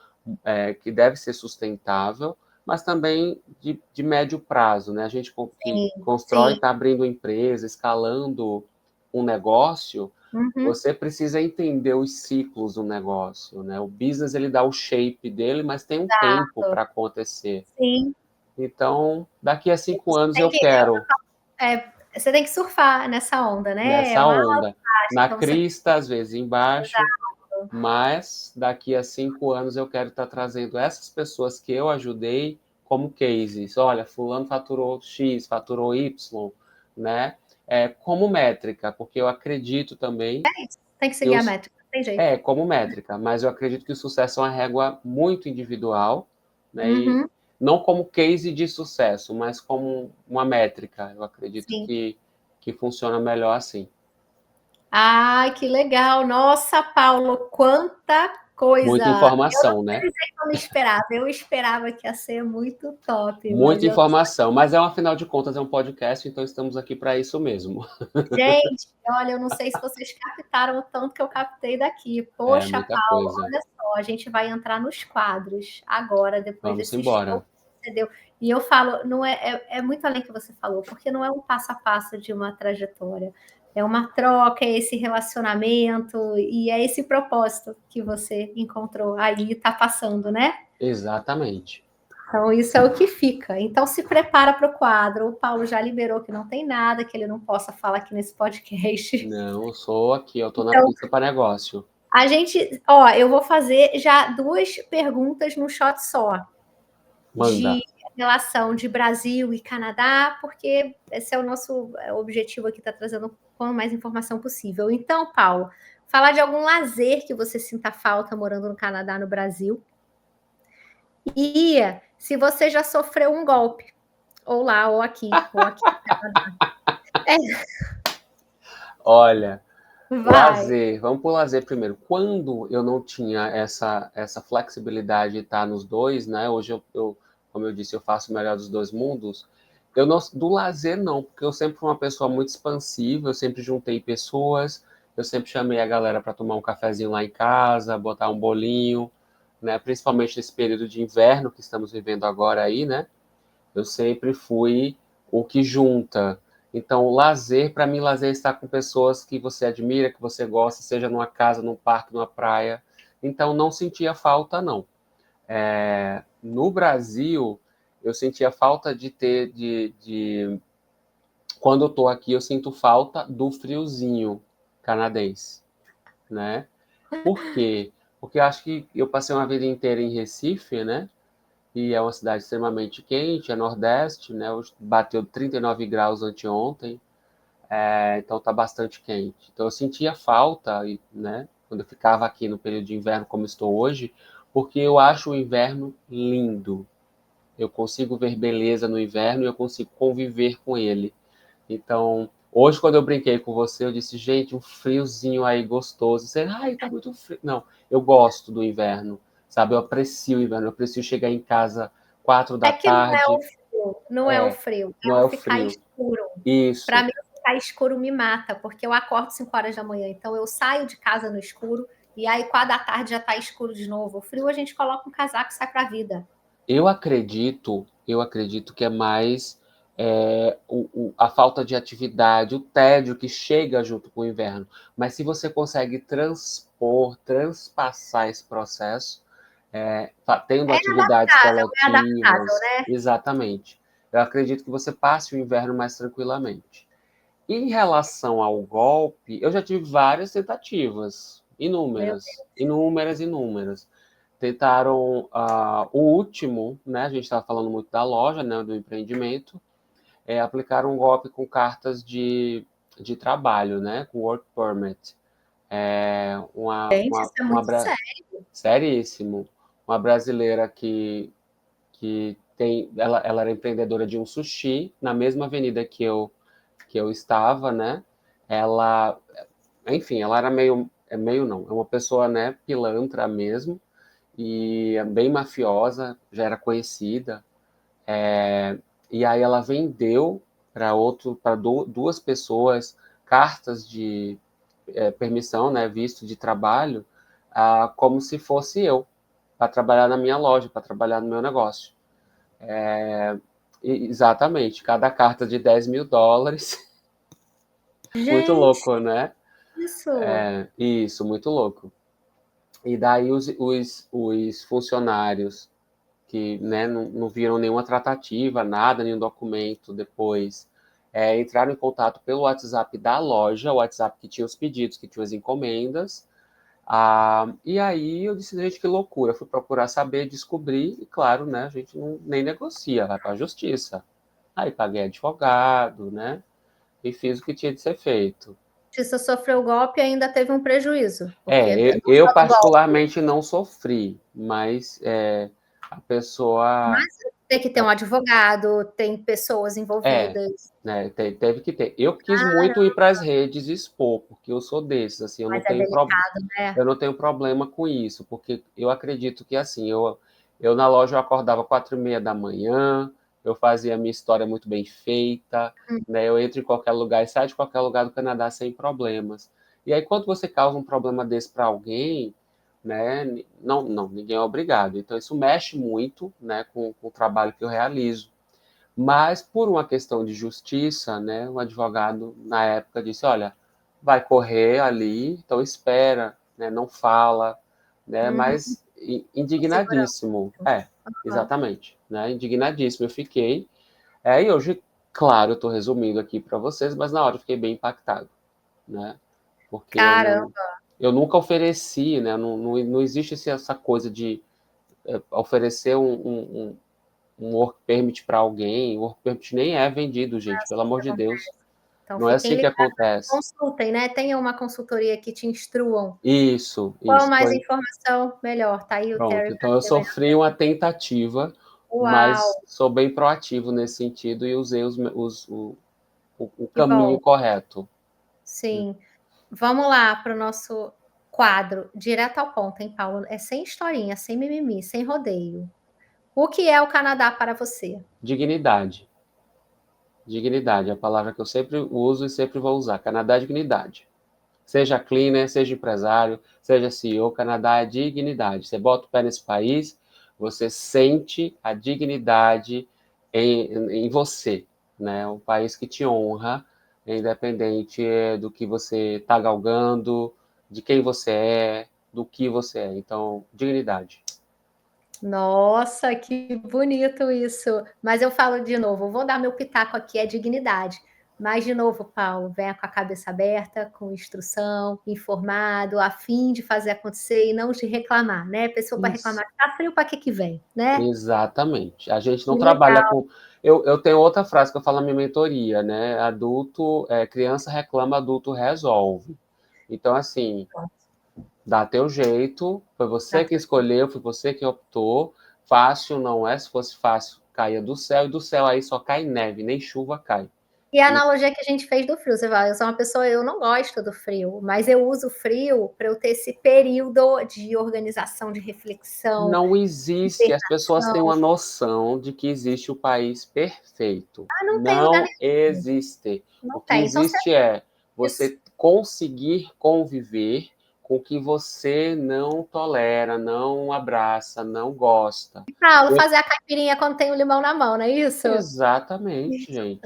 S3: que deve ser sustentável, mas também de médio prazo, né? A gente que
S2: Sim,
S3: constrói,
S2: sim.
S3: está abrindo empresa, escalando um negócio,
S2: Uhum.
S3: você precisa entender os ciclos do negócio, né? O business ele dá o shape dele, mas tem um tempo
S2: Exato.
S3: para acontecer.
S2: Sim.
S3: Então, daqui a 5 anos
S2: Tem
S3: eu
S2: que,
S3: quero
S2: você tem que surfar nessa onda, né? É
S3: nessa
S2: uma aula
S3: onda,
S2: prática,
S3: na
S2: então você
S3: crista, às vezes embaixo,
S2: exato.
S3: mas daqui a 5 anos eu quero estar trazendo essas pessoas que eu ajudei como cases. Olha, fulano faturou X, faturou Y, né? Como métrica, porque eu acredito também
S2: É isso. Tem que
S3: que
S2: seguir a métrica, não tem jeito.
S3: como métrica, mas eu acredito que o sucesso é uma régua muito individual, né? E
S2: Uhum.
S3: não como case de sucesso, mas como uma métrica. Eu acredito
S2: Sim.
S3: que funciona melhor assim.
S2: Ai, que legal. Nossa, Paulo, quanta
S3: Muita
S2: coisa. Eu não
S3: informação,
S2: sei
S3: né?
S2: dizer que eu não esperava. Eu esperava que ia ser muito top, mas
S3: Muita
S2: eu
S3: informação, mas afinal de contas é um podcast, então estamos aqui para isso mesmo.
S2: gente, olha, eu não sei se vocês captaram o tanto que eu captei daqui.
S3: É
S2: Poxa,
S3: muita
S2: Paulo,
S3: coisa.
S2: olha só, a gente vai entrar nos quadros agora, depois
S3: Vamos
S2: desse show
S3: embora.
S2: que você deu. E eu falo, não é muito além que você falou, porque não é um passo a passo de uma trajetória. É uma troca, é esse relacionamento e é esse propósito que você encontrou aí e está passando, né?
S3: Exatamente.
S2: Então, isso é o que fica. Então, se prepara para o quadro. O Paulo já liberou que não tem nada que ele não possa falar aqui nesse podcast.
S3: Não, eu sou aqui, eu tô na
S2: Então,
S3: pista para negócio.
S2: a gente, ó, eu vou fazer já duas perguntas num shot só,
S3: Manda.
S2: de relação de Brasil e Canadá, porque esse é o nosso objetivo aqui, tá trazendo quanto mais informação possível. Então, Paulo, falar de algum lazer que você sinta falta morando no Canadá, no Brasil, e se você já sofreu um golpe, ou lá, ou aqui no Canadá. É,
S3: Olha,
S2: vai.
S3: lazer, vamos por lazer primeiro. Quando eu não tinha essa flexibilidade de estar nos dois, né? Hoje como eu disse, eu faço o melhor dos dois mundos. Eu não, do lazer não, porque eu sempre fui uma pessoa muito expansiva, eu sempre juntei pessoas, eu sempre chamei a galera para tomar um cafezinho lá em casa, botar um bolinho, né? Principalmente nesse período de inverno que estamos vivendo agora aí, né? Eu sempre fui o que junta. Então, lazer, para mim, lazer é estar com pessoas que você admira, que você gosta, seja numa casa, num parque, numa praia. Então, não sentia falta, não. No Brasil, eu sentia falta de ter, quando eu estou aqui, eu sinto falta do friozinho canadense, né? Por quê? Porque eu acho que eu passei uma vida inteira em Recife, né? E é uma cidade extremamente quente, é Nordeste, né? Hoje bateu 39 graus anteontem, então está bastante quente. Então eu sentia falta, né? Quando eu ficava aqui no período de inverno, como estou hoje, porque eu acho o inverno lindo. Eu consigo ver beleza no inverno e eu consigo conviver com ele. Então, hoje, quando eu brinquei com você, eu disse, gente, um friozinho aí gostoso. Você, ai, tá muito frio. Não, eu gosto do inverno, sabe? Eu aprecio o inverno, eu aprecio chegar em casa 4 da
S2: É que não é o
S3: tarde.
S2: frio, não é o
S3: É,
S2: frio,
S3: não
S2: é
S3: é
S2: o
S3: o
S2: ficar
S3: frio.
S2: escuro. Para
S3: Isso.
S2: mim, o ficar escuro me mata, porque eu acordo 5 horas da manhã, então eu saio de casa no escuro, e aí 4 da tarde já está escuro de novo. O frio a gente coloca um casaco e sai para a vida.
S3: Eu acredito que é mais a falta de atividade, o tédio que chega junto com o inverno. Mas se você consegue transpassar esse processo, tendo atividades
S2: É adaptável,
S3: coletivas,
S2: né?
S3: exatamente. Eu acredito que você passe o inverno mais tranquilamente. Em relação ao golpe, eu já tive várias tentativas,
S2: Meu
S3: inúmeras, inúmeras, inúmeras. Tentaram o último, né? A gente estava falando muito da loja, né? Do empreendimento, aplicaram um golpe com cartas de trabalho, né? Com work permit. É, uma,
S2: Deus, isso
S3: uma,
S2: é
S3: uma
S2: muito
S3: bra-
S2: sério.
S3: Seríssimo. Uma brasileira que tem, ela era empreendedora de um sushi na mesma avenida que eu estava, né? Ela, enfim, ela era meio não, é uma pessoa, né, pilantra mesmo, e é bem mafiosa, já era conhecida. E aí ela vendeu para duas pessoas cartas de permissão, né, visto de trabalho, como se fosse eu, para trabalhar na minha loja, para trabalhar no meu negócio. Exatamente, cada carta de US$ 10.000. Muito
S2: Gente,
S3: louco, né?
S2: isso.
S3: Isso, muito louco. E daí os funcionários que, né, não viram nenhuma tratativa, nada, nenhum documento depois, entraram em contato pelo WhatsApp da loja, o WhatsApp que tinha os pedidos, que tinha as encomendas. E aí eu disse, gente, que loucura. Fui procurar saber, descobrir, e claro, né, a gente nem negocia, vai para a justiça. Aí paguei advogado, né, e fiz o que tinha de ser feito.
S2: Justiça sofreu o golpe e ainda teve um prejuízo, porque
S3: Eu,
S2: não
S3: eu
S2: só do golpe,
S3: particularmente não sofri, mas a pessoa
S2: mas tem que ter um advogado, tem pessoas
S3: é,
S2: envolvidas,
S3: né, teve que ter. Eu quis muito ir
S2: caramba,
S3: para as redes expor, porque eu sou desses, assim,
S2: mas é delicado, né?
S3: eu não tenho problema com isso, porque eu acredito que assim, eu na loja eu acordava 4h30 da manhã, eu fazia a minha história muito bem feita, né? Eu entro em qualquer lugar e saio de qualquer lugar do Canadá sem problemas. E aí, quando você causa um problema desse para alguém, né? Não, não, ninguém é obrigado. Então, isso mexe muito, né, com o trabalho que eu realizo. Mas, por uma questão de justiça, né, o advogado, na época, disse: olha, vai correr ali, então espera, né, não fala, né,
S2: Uhum,
S3: mas
S2: segurança.
S3: indignadíssimo.
S2: Aham.
S3: Exatamente, né, indignadíssimo eu fiquei. E hoje, claro, eu estou resumindo aqui para vocês, mas na hora eu fiquei bem impactado, né, porque
S2: Caramba,
S3: eu nunca ofereci, né, não existe essa coisa de oferecer um work permit para alguém. O work permit nem é vendido,
S2: é
S3: gente, pelo
S2: assim
S3: amor
S2: que
S3: de Deus.
S2: acontece. Então
S3: Não é
S2: fiquem
S3: assim que
S2: ligados,
S3: acontece.
S2: consultem, né? Tenha uma consultoria que te instruam.
S3: Isso,
S2: Qual
S3: isso.
S2: mais
S3: Foi
S2: informação, melhor. Tá aí o
S3: pronto.
S2: Terry para
S3: Então eu
S2: ser
S3: sofri uma tentativa,
S2: Uau,
S3: mas sou bem proativo nesse sentido e usei o
S2: que
S3: caminho
S2: bom.
S3: correto.
S2: Sim. Vamos lá para o nosso quadro, direto ao ponto, hein, Paulo? É sem historinha, sem mimimi, sem rodeio. O que é o Canadá para você?
S3: Dignidade. Dignidade, é a palavra que eu sempre uso e sempre vou usar. Canadá é dignidade. Seja cleaner, seja empresário, seja CEO, Canadá é dignidade. Você bota o pé nesse país, você sente a dignidade em você, né? Um país que te honra, independente do que você está galgando, de quem você é, do que você é. Então, dignidade.
S2: Nossa, que bonito isso. Mas eu falo de novo, vou dar meu pitaco aqui, é dignidade. Mas, de novo, Paulo, venha com a cabeça aberta, com instrução, informado, a fim de fazer acontecer e não de reclamar, né? Pessoa para
S3: Isso.
S2: reclamar, tá frio, para que vem, né?
S3: Exatamente. A gente não
S2: Que
S3: trabalha
S2: legal.
S3: com. Eu tenho outra frase que eu falo na minha mentoria, né? Criança reclama, adulto resolve. Então, assim, dá teu jeito, foi você
S2: Tá.
S3: que escolheu, foi você que optou. Fácil não é, se fosse fácil, caia do céu, e do céu aí só cai neve, nem chuva cai.
S2: E a analogia que a gente fez do frio, você fala, eu sou uma pessoa, eu não gosto do frio, mas eu uso o frio para eu ter esse período de organização, de reflexão,
S3: Não
S2: de
S3: existe, as pessoas têm
S2: hibernação.
S3: uma noção de que existe o país perfeito.
S2: Ah, não tem lugar
S3: Não
S2: nenhum,
S3: existe. O
S2: não
S3: que
S2: tem. Então, se
S3: existe é
S2: é isso.
S3: você conseguir conviver com o que você não tolera, não abraça, não gosta.
S2: Paulo, fazer a caipirinha quando tem o limão na mão, não é isso?
S3: Exatamente,
S2: Isso,
S3: gente.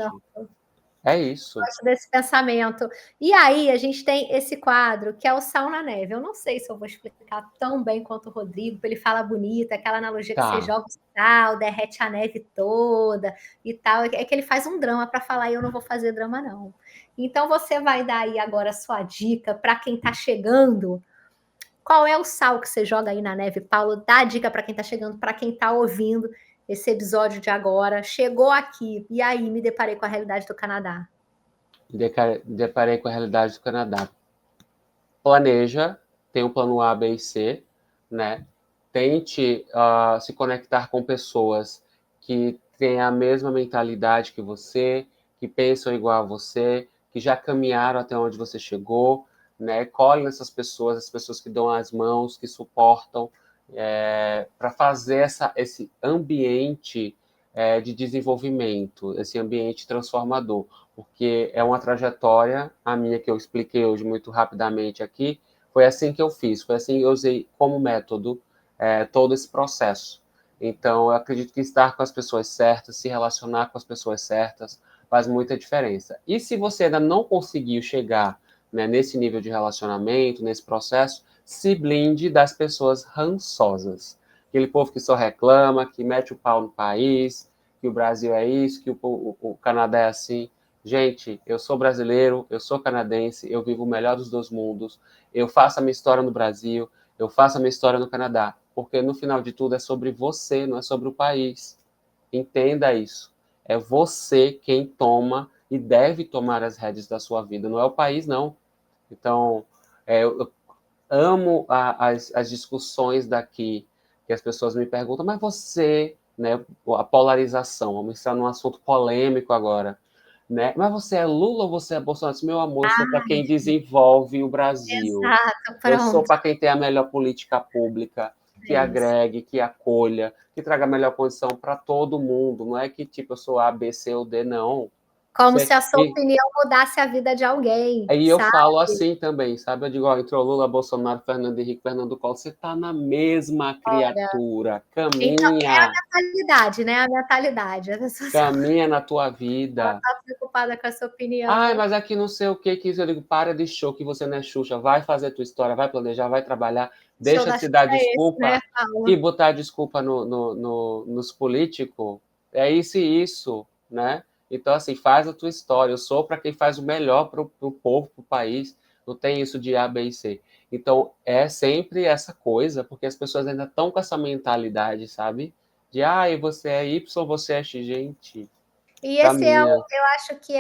S3: É isso.
S2: gosto desse pensamento. E aí, a gente tem esse quadro que é o Sal na Neve. Eu não sei se eu vou explicar tão bem quanto o Rodrigo, ele fala bonito, aquela analogia que você
S3: Tá.
S2: joga o sal, derrete a neve toda e tal. É que ele faz um drama para falar e eu não vou fazer drama, não. Então, você vai dar aí agora a sua dica para quem está chegando. Qual é o sal que você joga aí na neve, Paulo? Dá a dica para quem está chegando, para quem está ouvindo esse episódio de agora. Chegou aqui, e aí me deparei com a realidade do Canadá.
S3: Deparei com a realidade do Canadá. Planeja, tem um plano A, B e C, né? Tente se conectar com pessoas que têm a mesma mentalidade que você, que pensam igual a você, que já caminharam até onde você chegou, né? Colhe nessas pessoas, as pessoas que dão as mãos, que suportam, para fazer esse ambiente de desenvolvimento, esse ambiente transformador, porque é uma trajetória, a minha que eu expliquei hoje muito rapidamente aqui, foi assim que eu fiz, foi assim que eu usei como método todo esse processo. Então, eu acredito que estar com as pessoas certas, se relacionar com as pessoas certas, faz muita diferença. E se você ainda não conseguiu chegar, né, nesse nível de relacionamento, nesse processo, se blinde das pessoas rançosas. Aquele povo que só reclama, que mete o pau no país, que o Brasil é isso, que o Canadá é assim. Gente, eu sou brasileiro, eu sou canadense, eu vivo o melhor dos dois mundos, eu faço a minha história no Brasil, eu faço a minha história no Canadá, porque no final de tudo é sobre você, não é sobre o país. Entenda isso. É você quem toma e deve tomar as rédeas da sua vida, não é o país, não. Então, eu amo as discussões daqui, que as pessoas me perguntam, mas você, né, a polarização, vamos entrar num assunto polêmico agora, né? Mas você é Lula ou você é Bolsonaro? Meu amor, eu sou para quem desenvolve o Brasil.
S2: Exato,
S3: Eu sou
S2: pronto.
S3: para quem tem a melhor política pública, que
S2: É isso.
S3: agregue, que acolha, que traga a melhor condição para todo mundo. Não é que tipo eu sou A, B, C ou D, não.
S2: Como se a sua opinião mudasse a vida de alguém,
S3: Aí eu
S2: sabe?
S3: falo assim também, sabe? Eu digo, ó, entrou Lula, Bolsonaro, Fernando Henrique, Fernando Collor, você tá na mesma criatura,
S2: Então, é a
S3: caminha,
S2: mentalidade, né? A mentalidade. A pessoa só
S3: caminha na tua
S2: ela
S3: vida.
S2: tá preocupada com a sua
S3: Ai,
S2: opinião.
S3: mas aqui não sei o que isso. Eu digo, para de show que você não é Xuxa, vai fazer tua história, vai planejar, vai trabalhar,
S2: Show
S3: deixa
S2: da
S3: de dar
S2: Xuxa é esse, né,
S3: desculpa e
S2: Paulo?
S3: botar desculpa nos políticos. É isso e isso, né? Então, assim, faz a tua história. Eu sou para quem faz o melhor para o povo, para o país. Não tem isso de A, B e C. Então, é sempre essa coisa, porque as pessoas ainda estão com essa mentalidade, sabe? De, você é Y, você é X, gente.
S2: E esse é o,
S3: Caminha.
S2: eu acho que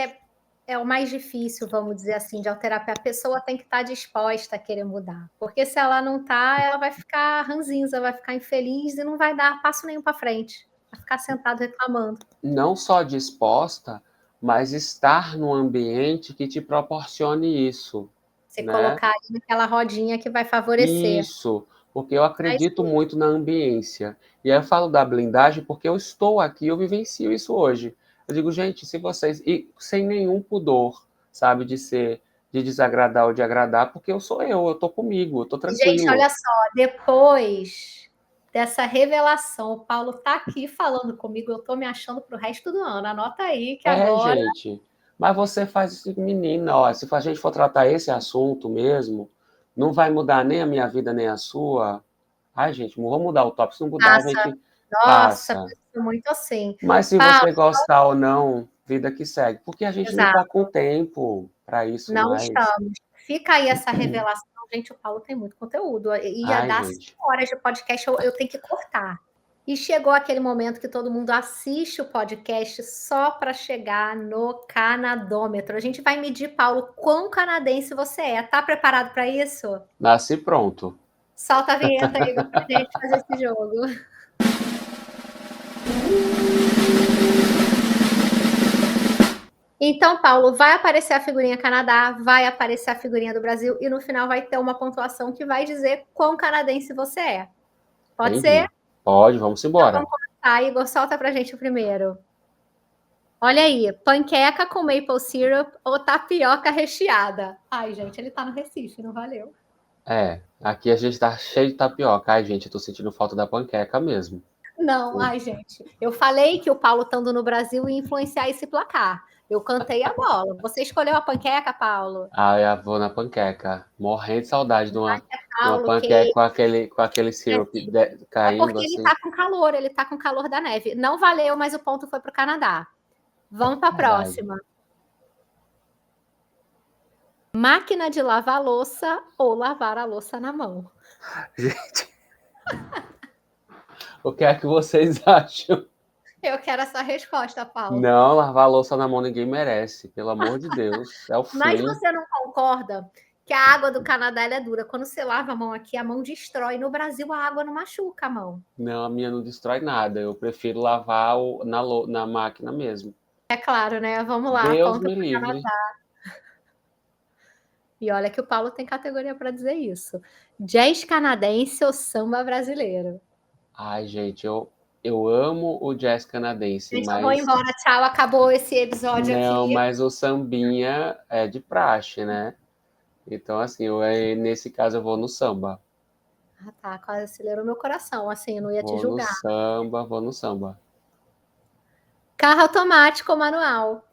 S2: é o mais difícil, vamos dizer assim, de alterar, porque a pessoa tem que estar disposta a querer mudar. Porque se ela não está, ela vai ficar ranzinza, vai ficar infeliz e não vai dar passo nenhum para frente. Vai ficar sentado reclamando.
S3: Não só disposta, mas estar num ambiente que te proporcione isso,
S2: Você
S3: né?
S2: colocar ali naquela rodinha que vai favorecer.
S3: Isso, porque eu
S2: Mas
S3: acredito muito na ambiência. E aí eu falo da blindagem porque eu estou aqui, eu vivencio isso hoje. Eu digo, gente, se vocês. E sem nenhum pudor, sabe, de desagradar ou de agradar, porque eu tô comigo, eu tô
S2: gente,
S3: tranquilo.
S2: olha só, depois dessa revelação, o Paulo está aqui falando comigo, eu estou me achando para o resto do ano. Anota aí que agora.
S3: Gente, mas você faz isso, menina, ó, se a gente for tratar esse assunto mesmo, não vai mudar nem a minha vida, nem a sua. Ai, gente, vamos mudar o tópico. Se não mudar, a
S2: Passa.
S3: gente
S2: Nossa,
S3: passa.
S2: penso muito assim.
S3: Mas se
S2: Paulo,
S3: você gostar ou não, vida que segue. Porque a gente não está
S2: exato,
S3: com tempo para isso
S2: não
S3: mais.
S2: estamos. Fica aí essa revelação. Gente, o Paulo tem muito conteúdo. Ia
S3: Ai,
S2: dar 5
S3: gente.
S2: horas de podcast, eu tenho que cortar. E chegou aquele momento que todo mundo assiste o podcast só para chegar no canadômetro. A gente vai medir, Paulo, quão canadense você é. Tá preparado para isso?
S3: Nasci pronto.
S2: Solta a vinheta, Igor, pra gente fazer esse jogo. Então, Paulo, vai aparecer a figurinha Canadá, vai aparecer a figurinha do Brasil e no final vai ter uma pontuação que vai dizer quão canadense você é. Pode ser?
S3: Entendi. Pode, vamos
S2: Então
S3: embora.
S2: vamos começar. Igor, solta pra gente o primeiro. Olha aí, panqueca com maple syrup ou tapioca recheada? Ai, gente, ele tá no Recife, não valeu.
S3: Aqui a gente tá cheio de tapioca. Ai, gente, eu tô sentindo falta da panqueca mesmo.
S2: Não, ai, gente. Eu falei que o Paulo estando no Brasil ia influenciar esse placar. Eu cantei a bola. Você escolheu a panqueca, Paulo?
S3: Ah, eu vou na panqueca. Morrendo de saudade de uma
S2: Paulo,
S3: panqueca
S2: que
S3: com aquele syrup
S2: é
S3: caindo
S2: porque
S3: assim.
S2: ele tá com calor da neve. Não valeu, mas o ponto foi pro Canadá. Vamos para a
S3: Verdade.
S2: próxima. Máquina de lavar louça ou lavar a louça na mão?
S3: Gente, o que é que vocês acham?
S2: Eu quero essa resposta, Paulo.
S3: Não, lavar a louça na mão ninguém merece, pelo amor de Deus. É o
S2: Mas
S3: fim.
S2: você não concorda que a água do Canadá ela é dura? Quando você lava a mão aqui, a mão destrói. No Brasil, a água não machuca a mão.
S3: Não, a minha não destrói nada. Eu prefiro lavar na máquina mesmo.
S2: É claro, né? Vamos lá,
S3: Deus
S2: ponto
S3: me
S2: pro
S3: livre.
S2: Canadá. E olha que o Paulo tem categoria para dizer isso. Jazz canadense ou samba brasileiro?
S3: Ai, gente, eu amo o jazz canadense,
S2: Gente, eu vou
S3: mas
S2: embora. Tchau, acabou esse episódio
S3: não,
S2: aqui.
S3: mas o sambinha é de praxe, né? Então, assim, nesse caso eu vou no samba.
S2: Ah, tá, quase acelerou meu coração. Assim, eu não ia te
S3: Vou no
S2: julgar.
S3: samba, vou no samba.
S2: Carro automático ou manual?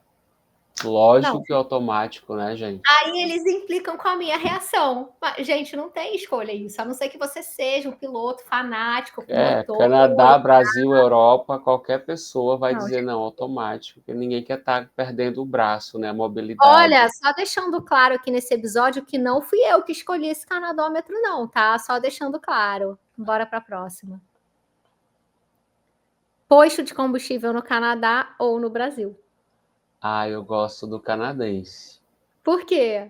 S3: Lógico
S2: Não.
S3: que é automático, né, gente?
S2: Aí eles implicam com a minha reação. Mas, gente, não tem escolha isso, a não ser que você seja um piloto fanático com motor.
S3: Canadá, Brasil, Europa, qualquer pessoa vai
S2: Não,
S3: dizer não, automático, porque ninguém quer estar perdendo o braço, né, a mobilidade.
S2: olha, só deixando claro aqui nesse episódio que não fui eu que escolhi esse canadômetro, não, tá? Só deixando claro. Bora para a próxima. Posto de combustível no Canadá ou no Brasil?
S3: Ah, eu gosto do canadense.
S2: Por quê?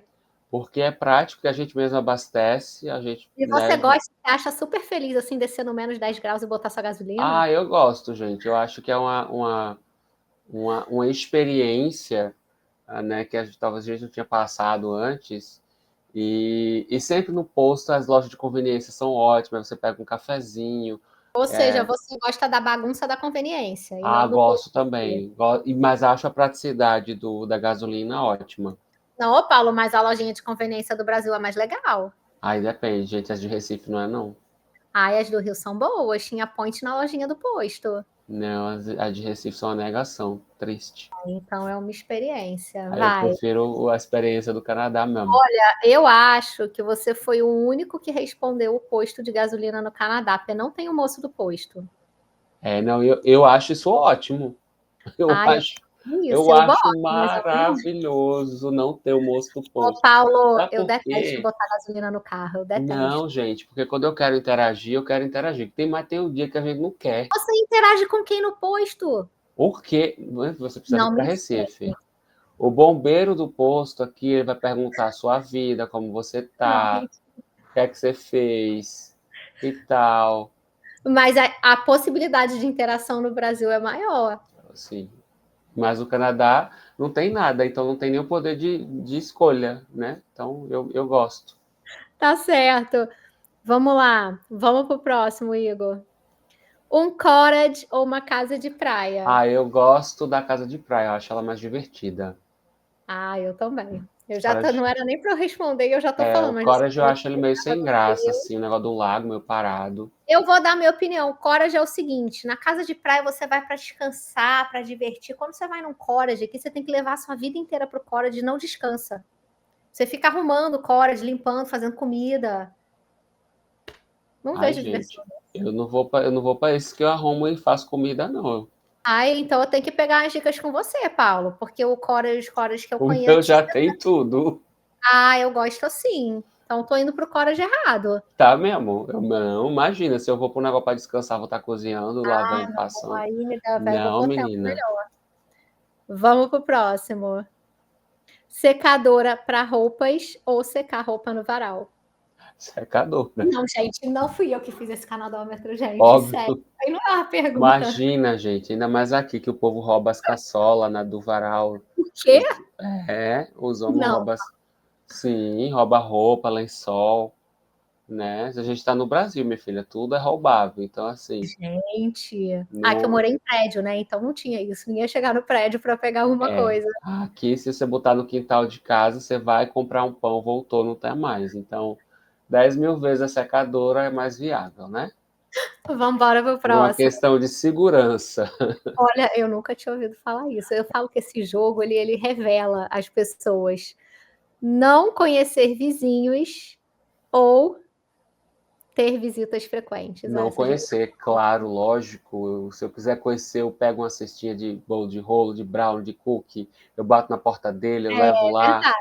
S3: Porque é prático, que a gente mesmo abastece, a gente,
S2: E você
S3: né?
S2: gosta, você acha super feliz assim, descer no menos 10 graus e botar sua gasolina?
S3: Ah, eu gosto, gente. Eu acho que é uma experiência, né, que talvez a gente não tinha passado antes. E sempre no posto as lojas de conveniência são ótimas. Você pega um cafezinho.
S2: Ou seja, você gosta da bagunça da conveniência e
S3: Ah,
S2: não do posto
S3: gosto
S2: em si.
S3: também. Mas acho a praticidade da gasolina ótima.
S2: Não, ô Paulo, mas a lojinha de conveniência do Brasil é mais legal.
S3: Aí depende, gente. As de Recife não é, não.
S2: Ai, as do Rio são boas, tinha point na lojinha do posto.
S3: Não, as de Recife são uma negação. Triste.
S2: Então é uma experiência.
S3: Aí eu
S2: Vai.
S3: prefiro a experiência do Canadá mesmo.
S2: Eu acho que você foi o único que respondeu o posto de gasolina no Canadá, porque não tem o moço do posto.
S3: Não, eu acho isso ótimo. Eu
S2: Ai,
S3: acho,
S2: isso,
S3: eu
S2: eu
S3: acho
S2: gosto, mas eu não.
S3: maravilhoso não ter o moço do
S2: Ô,
S3: posto.
S2: Paulo,
S3: Sabe
S2: eu
S3: por
S2: detesto
S3: quê?
S2: botar gasolina no carro, eu
S3: Não,
S2: detesto.
S3: gente, porque quando eu quero interagir, eu quero interagir. Mas tem um dia que a gente não quer.
S2: Você interage com quem no posto?
S3: Por quê? Você precisa vir
S2: Não
S3: para
S2: me sei.
S3: Recife. O bombeiro do posto aqui, ele vai perguntar a sua vida, como você
S2: Não,
S3: tá, o que é que você fez e tal.
S2: mas a possibilidade de interação no Brasil é maior.
S3: Assim. Mas o Canadá não tem nada, então não tem nem o poder de escolha, né? Então eu gosto.
S2: Tá certo. Vamos lá. Vamos pro próximo, Igor. Um cottage ou uma casa de praia?
S3: Ah, eu gosto da casa de praia, eu acho ela mais divertida.
S2: Ah, eu também. Eu já tô,
S3: Cottage,
S2: não era nem para eu responder, eu já tô
S3: o
S2: falando, mas você
S3: Cottage eu
S2: falou
S3: acho ele
S2: de
S3: meio
S2: casa
S3: sem
S2: do
S3: graça,
S2: Rio.
S3: assim, o negócio do lago meio parado.
S2: Eu vou dar minha opinião. Cottage é o seguinte: na casa de praia você vai para descansar, para divertir. Quando você vai num cottage aqui, você tem que levar a sua vida inteira pro cottage e não descansa. Você fica arrumando cottage, limpando, fazendo comida. Não
S3: Ai,
S2: vejo diversão.
S3: gente, eu não vou para esse que eu arrumo e faço comida, não.
S2: Ai, então eu tenho que pegar as dicas com você, Paulo, porque o cottage que eu
S3: O meu
S2: conheço.
S3: já tem tudo.
S2: Ah, eu gosto assim. Então tô indo pro cottage errado.
S3: Tá mesmo? Não, imagina, se eu vou para um negócio para descansar, vou estar cozinhando, lavando, passando.
S2: Aí
S3: Não,
S2: vou tentar
S3: menina.
S2: melhor. Vamos pro próximo. Secadora para roupas ou secar roupa no varal?
S3: Secador, né?
S2: Não, gente, não fui eu que fiz esse canadômetro, gente. Sério.
S3: Óbvio.
S2: Aí não é uma pergunta.
S3: Imagina, gente, ainda mais aqui que o povo rouba as caçolas do varal.
S2: quê?
S3: Os homens
S2: Não,
S3: roubam. Sim, rouba roupa, lençol, né? Se a gente tá no Brasil, minha filha, tudo é roubável. Então, assim,
S2: gente. Ah, que eu
S3: no,
S2: morei em prédio, né? Então não tinha isso. Ninguém ia chegar no prédio para pegar alguma coisa.
S3: aqui, se você botar no quintal de casa, você vai comprar um pão, voltou, não tem mais. Então, 10 mil vezes a secadora é mais viável, né?
S2: Vamos embora pro
S3: Por uma
S2: próximo.
S3: questão de segurança.
S2: Olha, eu nunca tinha ouvido falar isso. Eu falo que esse jogo ele revela as pessoas não conhecer vizinhos ou ter visitas frequentes.
S3: Não
S2: Essas duas.
S3: conhecer, claro, lógico. Se eu quiser conhecer, eu pego uma cestinha de bolo de rolo, de brownie, de cookie, eu bato na porta dele, eu levo
S2: É
S3: lá.
S2: verdade,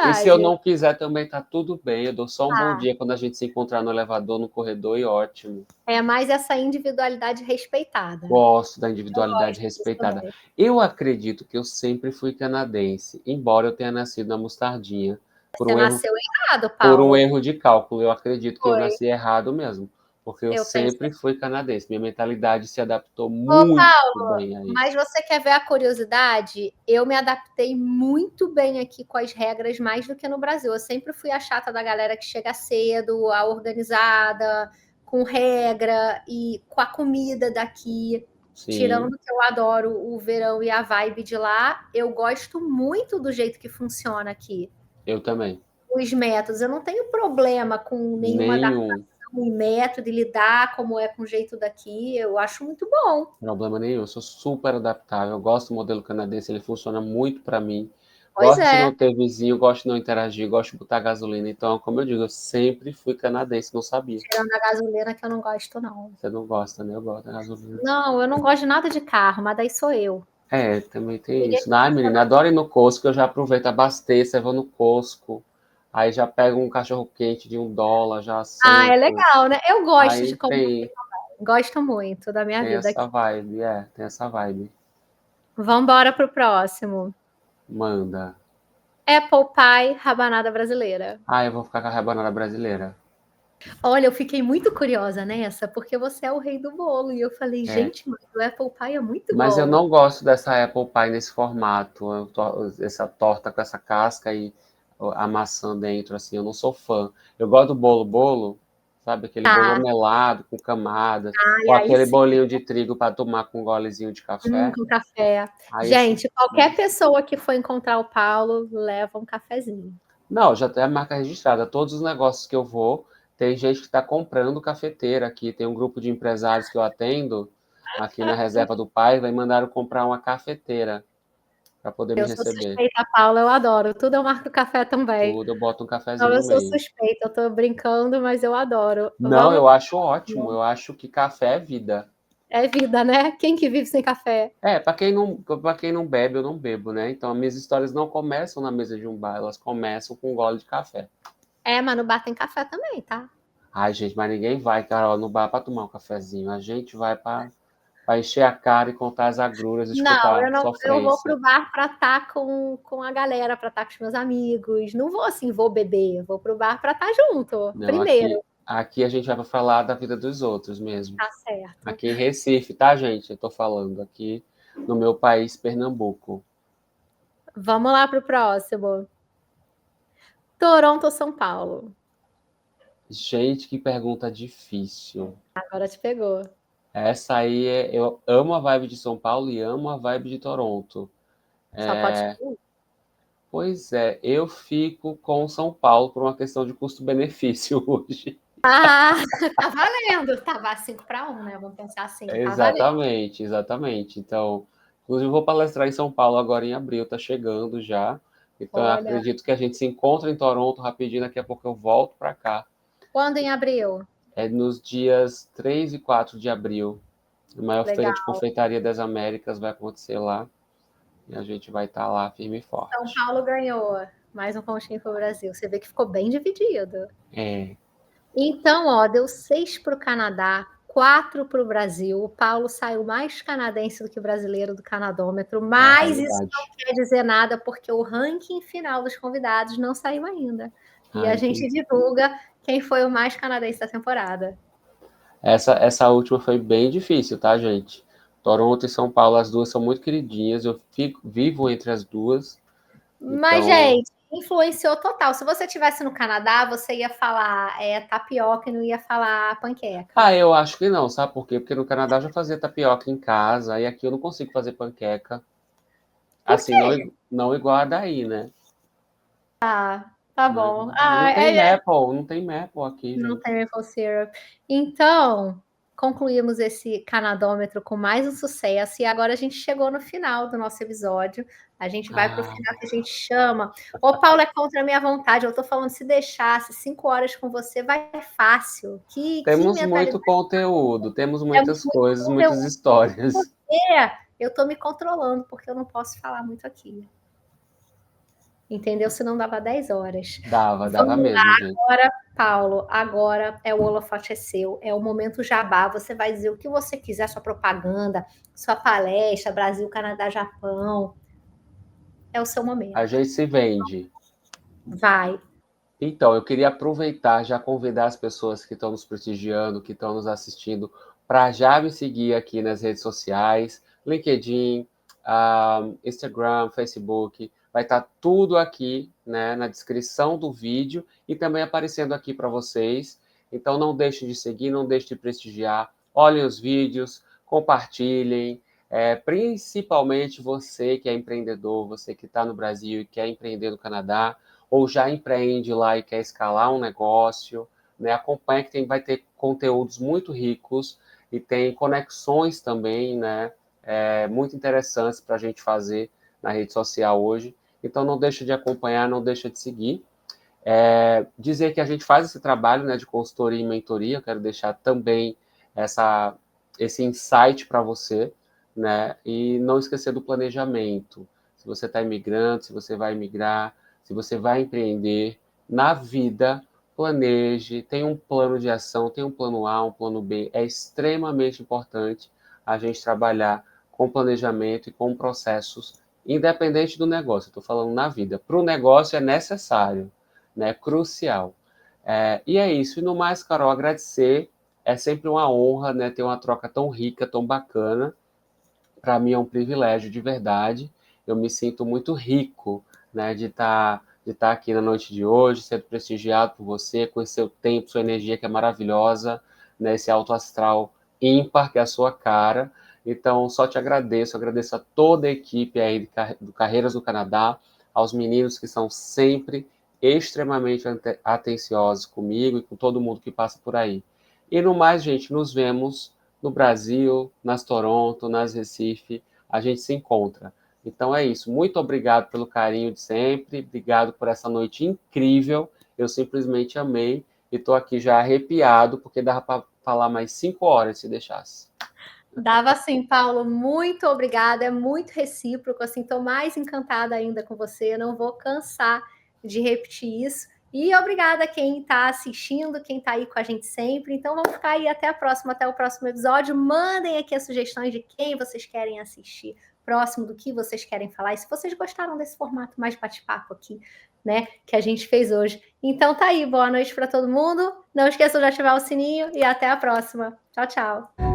S2: é
S3: E se eu
S2: verdade.
S3: não quiser também tá tudo bem. Eu dou só um bom
S2: Tá.
S3: dia quando a gente se encontrar no elevador, no corredor e ótimo.
S2: É mais essa individualidade respeitada.
S3: Gosto da
S2: Eu
S3: individualidade
S2: gosto disso
S3: respeitada.
S2: também.
S3: Eu acredito que eu sempre fui canadense, embora eu tenha nascido na Mostardinha por
S2: Você
S3: um erro,
S2: nasceu errado,
S3: por um
S2: Paulo.
S3: erro de cálculo. Eu acredito que eu
S2: Foi.
S3: nasci errado mesmo, porque eu
S2: Eu tenho
S3: sempre
S2: certeza.
S3: fui canadense. Minha mentalidade se adaptou
S2: Ô,
S3: muito
S2: Paulo,
S3: bem a
S2: mas
S3: isso.
S2: você quer ver a curiosidade? Eu me adaptei muito bem aqui com as regras, mais do que no Brasil. Eu sempre fui a chata da galera que chega cedo, a organizada, com regra e com a comida daqui.
S3: Sim,
S2: Tirando que eu adoro o verão e a vibe de lá, eu gosto muito do jeito que funciona aqui.
S3: eu também.
S2: Os métodos, eu não tenho problema com nenhuma
S3: Nenhum
S2: adaptação em método e lidar como é com o jeito daqui. Eu acho muito bom.
S3: problema nenhum. Eu sou super adaptável. Eu gosto do modelo canadense, ele funciona muito para mim.
S2: Pois
S3: Gosto de
S2: é.
S3: não ter vizinho, gosto de não interagir, gosto de botar gasolina. Então, como eu digo, eu sempre fui canadense, não sabia.
S2: Tirando a gasolina que eu não gosto, não.
S3: Você não gosta, né? Eu gosto da gasolina.
S2: Não, eu não gosto de nada de carro, mas daí sou eu.
S3: Também tem
S2: Queria
S3: isso.
S2: que
S3: Ai,
S2: fosse
S3: menina, adoro ir no Costco, eu já aproveito, abasteço, aí vou no Costco, aí já pego um cachorro-quente de $1, já
S2: Ah, é
S3: sento.
S2: legal, né? Eu gosto de
S3: Aí
S2: comer, gosto muito da minha
S3: tem
S2: vida aqui.
S3: essa vibe, tem essa vibe.
S2: Vamos embora pro próximo.
S3: Manda.
S2: Apple Pie, rabanada brasileira.
S3: Ah, eu vou ficar com a rabanada brasileira.
S2: Olha, eu fiquei muito curiosa nessa, porque você é o rei do bolo. E eu falei,
S3: É.
S2: gente, mas o Apple Pie é muito
S3: Mas eu
S2: bom.
S3: não gosto dessa Apple Pie nesse formato, essa torta com essa casca e a maçã dentro, assim, eu não sou fã. Eu gosto do bolo, sabe? Aquele bolo
S2: Tá,
S3: melado, com camadas,
S2: e
S3: ou
S2: aí
S3: aquele
S2: sim,
S3: bolinho de trigo para tomar com um golezinho de café.
S2: com café.
S3: Aí esse.
S2: Gente, qualquer pessoa que for encontrar o Paulo, leva um cafezinho.
S3: Não, já tem a marca registrada. Todos os negócios que eu vou, tem gente que está comprando cafeteira aqui. Tem um grupo de empresários que eu atendo aqui na Reserva do Pai, vai mandar eu comprar uma cafeteira para poder me
S2: Eu sou
S3: receber.
S2: suspeita, Paula, eu adoro. Tudo eu marco café também.
S3: Tudo, eu boto um
S2: Não,
S3: cafezinho
S2: eu
S3: no
S2: sou
S3: meio.
S2: suspeita, eu tô brincando, mas eu adoro.
S3: Não,
S2: Vamos.
S3: eu acho ótimo. Eu acho que café é vida.
S2: É vida, né? Quem que vive sem café?
S3: Para quem não bebe, eu não bebo, né? Então, as minhas histórias não começam na mesa de um bar, elas começam com um gole de café.
S2: É, mas no bar tem café também, tá?
S3: Ai, gente, mas ninguém vai, Carol, no bar para tomar um cafezinho. A gente vai para encher a cara e contar as agruras,
S2: Não,
S3: escutar
S2: eu não, eu vou
S3: sofrência.
S2: pro bar para estar com a galera, para estar com os meus amigos. Não vou assim, vou beber, vou pro bar para estar junto.
S3: Não,
S2: Primeiro,
S3: aqui a gente vai para falar da vida dos outros mesmo.
S2: tá certo.
S3: Aqui em Recife, tá, gente? Eu tô falando aqui no meu país, Pernambuco.
S2: Vamos lá pro próximo. Toronto ou São Paulo?
S3: Gente, que pergunta difícil.
S2: Agora te pegou.
S3: Essa aí eu amo a vibe de São Paulo e amo a vibe de Toronto.
S2: Só pode ter.
S3: Pois é, eu fico com São Paulo por uma questão de custo-benefício hoje.
S2: Ah, tá valendo. Tava 5-1, né? Vamos pensar assim, tá valendo.
S3: Exatamente, exatamente. Então, inclusive, eu vou palestrar em São Paulo agora em abril, tá chegando já. Então, eu
S2: Olha,
S3: acredito que a gente se encontra em Toronto rapidinho, daqui a pouco eu volto para cá.
S2: quando em abril?
S3: É nos dias 3 e 4 de abril. A maior feira
S2: Legal.
S3: de confeitaria das Américas vai acontecer lá. E a gente vai estar lá firme e
S2: São
S3: forte.
S2: Paulo ganhou mais um pontinho para o Brasil. Você vê que ficou bem dividido.
S3: É,
S2: Então, ó, deu 6 para o Canadá, 4 para o Brasil. O Paulo saiu mais canadense do que brasileiro do Canadômetro,
S3: é a
S2: mas isso não
S3: realidade.
S2: quer dizer nada, porque o ranking final dos convidados não saiu ainda. E a
S3: Ai,
S2: gente divulga quem foi o mais canadense da temporada.
S3: essa última foi bem difícil, tá, gente? Toronto e São Paulo, as duas são muito queridinhas, eu vivo entre as duas.
S2: Mas,
S3: Então,
S2: gente, influenciou total. Se você estivesse no Canadá, você ia falar tapioca e não ia falar panqueca.
S3: eu acho que não, sabe por quê? Porque no Canadá eu já fazia tapioca em casa, e aqui eu não consigo fazer panqueca.
S2: Por
S3: Assim,
S2: quê?
S3: não igual a daí, né?
S2: Tá bom.
S3: Não tem maple, não tem maple aqui,
S2: Não
S3: gente.
S2: tem maple syrup. Então, concluímos esse canadômetro com mais um sucesso e agora a gente chegou no final do nosso episódio. A gente vai para o
S3: Ah,
S2: final que a gente chama. Ô, Paulo, é contra a minha vontade. Eu tô falando, se deixasse 5 horas com você, vai fácil. Que
S3: temos
S2: mentalidade.
S3: muito conteúdo, temos
S2: Temos
S3: muitas
S2: muito
S3: coisas, muitas
S2: conteúdo.
S3: histórias.
S2: Eu tô me controlando, porque eu não posso falar muito aqui. Entendeu? Senão dava 10 horas.
S3: Dava
S2: Vamos lá
S3: mesmo, gente.
S2: agora, Paulo. Agora é o holofote é seu. É o momento jabá. Você vai dizer o que você quiser, sua propaganda, sua palestra, Brasil, Canadá, Japão. É o seu
S3: A
S2: momento.
S3: gente se vende.
S2: Vai.
S3: Então, eu queria aproveitar, já convidar as pessoas que estão nos prestigiando, que estão nos assistindo, para já me seguir aqui nas redes sociais, LinkedIn, Instagram, Facebook. Vai estar tudo aqui, né, na descrição do vídeo e também aparecendo aqui para vocês. Então, não deixem de seguir, não deixem de prestigiar. Olhem os vídeos, compartilhem. Principalmente você que é empreendedor, você que está no Brasil e quer empreender no Canadá, ou já empreende lá e quer escalar um negócio, né? Acompanha que vai ter conteúdos muito ricos e tem conexões também, né? Muito interessantes para a gente fazer na rede social hoje. Então não deixa de acompanhar, não deixa de seguir. Dizer que a gente faz esse trabalho, né, de consultoria e mentoria, eu quero deixar também esse insight para você, né? E não esquecer do planejamento. Se você está imigrando, se você vai migrar, se você vai empreender na vida, planeje, tenha um plano de ação, tenha um plano A, um plano B. É extremamente importante a gente trabalhar com planejamento e com processos, independente do negócio. Estou falando na vida. Para o negócio é necessário, né? Crucial. E é isso. E no mais, Carol, agradecer. É sempre uma honra, né, ter uma troca tão rica, tão bacana. Para mim é um privilégio de verdade. Eu me sinto muito rico, né, de estar aqui na noite de hoje, sendo prestigiado por você, com esse seu tempo, sua energia que é maravilhosa, né, esse alto astral ímpar que é a sua cara. Então, só te agradeço a toda a equipe aí do Carreiras do Canadá, aos meninos que são sempre extremamente atenciosos comigo e com todo mundo que passa por aí. E no mais, gente, nos vemos no Brasil, nas Toronto, nas Recife, a gente se encontra. Então é isso. Muito obrigado pelo carinho de sempre, obrigado por essa noite incrível. Eu simplesmente amei e estou aqui já arrepiado, porque dava para falar mais 5 horas se deixasse.
S2: Dava sim, Paulo. Muito obrigada. É muito recíproco. Assim, estou mais encantada ainda com você. Não vou cansar de repetir isso. E obrigada a quem está assistindo, quem está aí com a gente sempre. Então vamos ficar aí até a próxima, até o próximo episódio. Mandem aqui as sugestões de quem vocês querem assistir próximo, do que vocês querem falar. E se vocês gostaram desse formato mais bate-papo aqui, né, que a gente fez hoje. Então tá aí, boa noite para todo mundo. Não esqueçam de ativar o sininho e até a próxima. Tchau, tchau.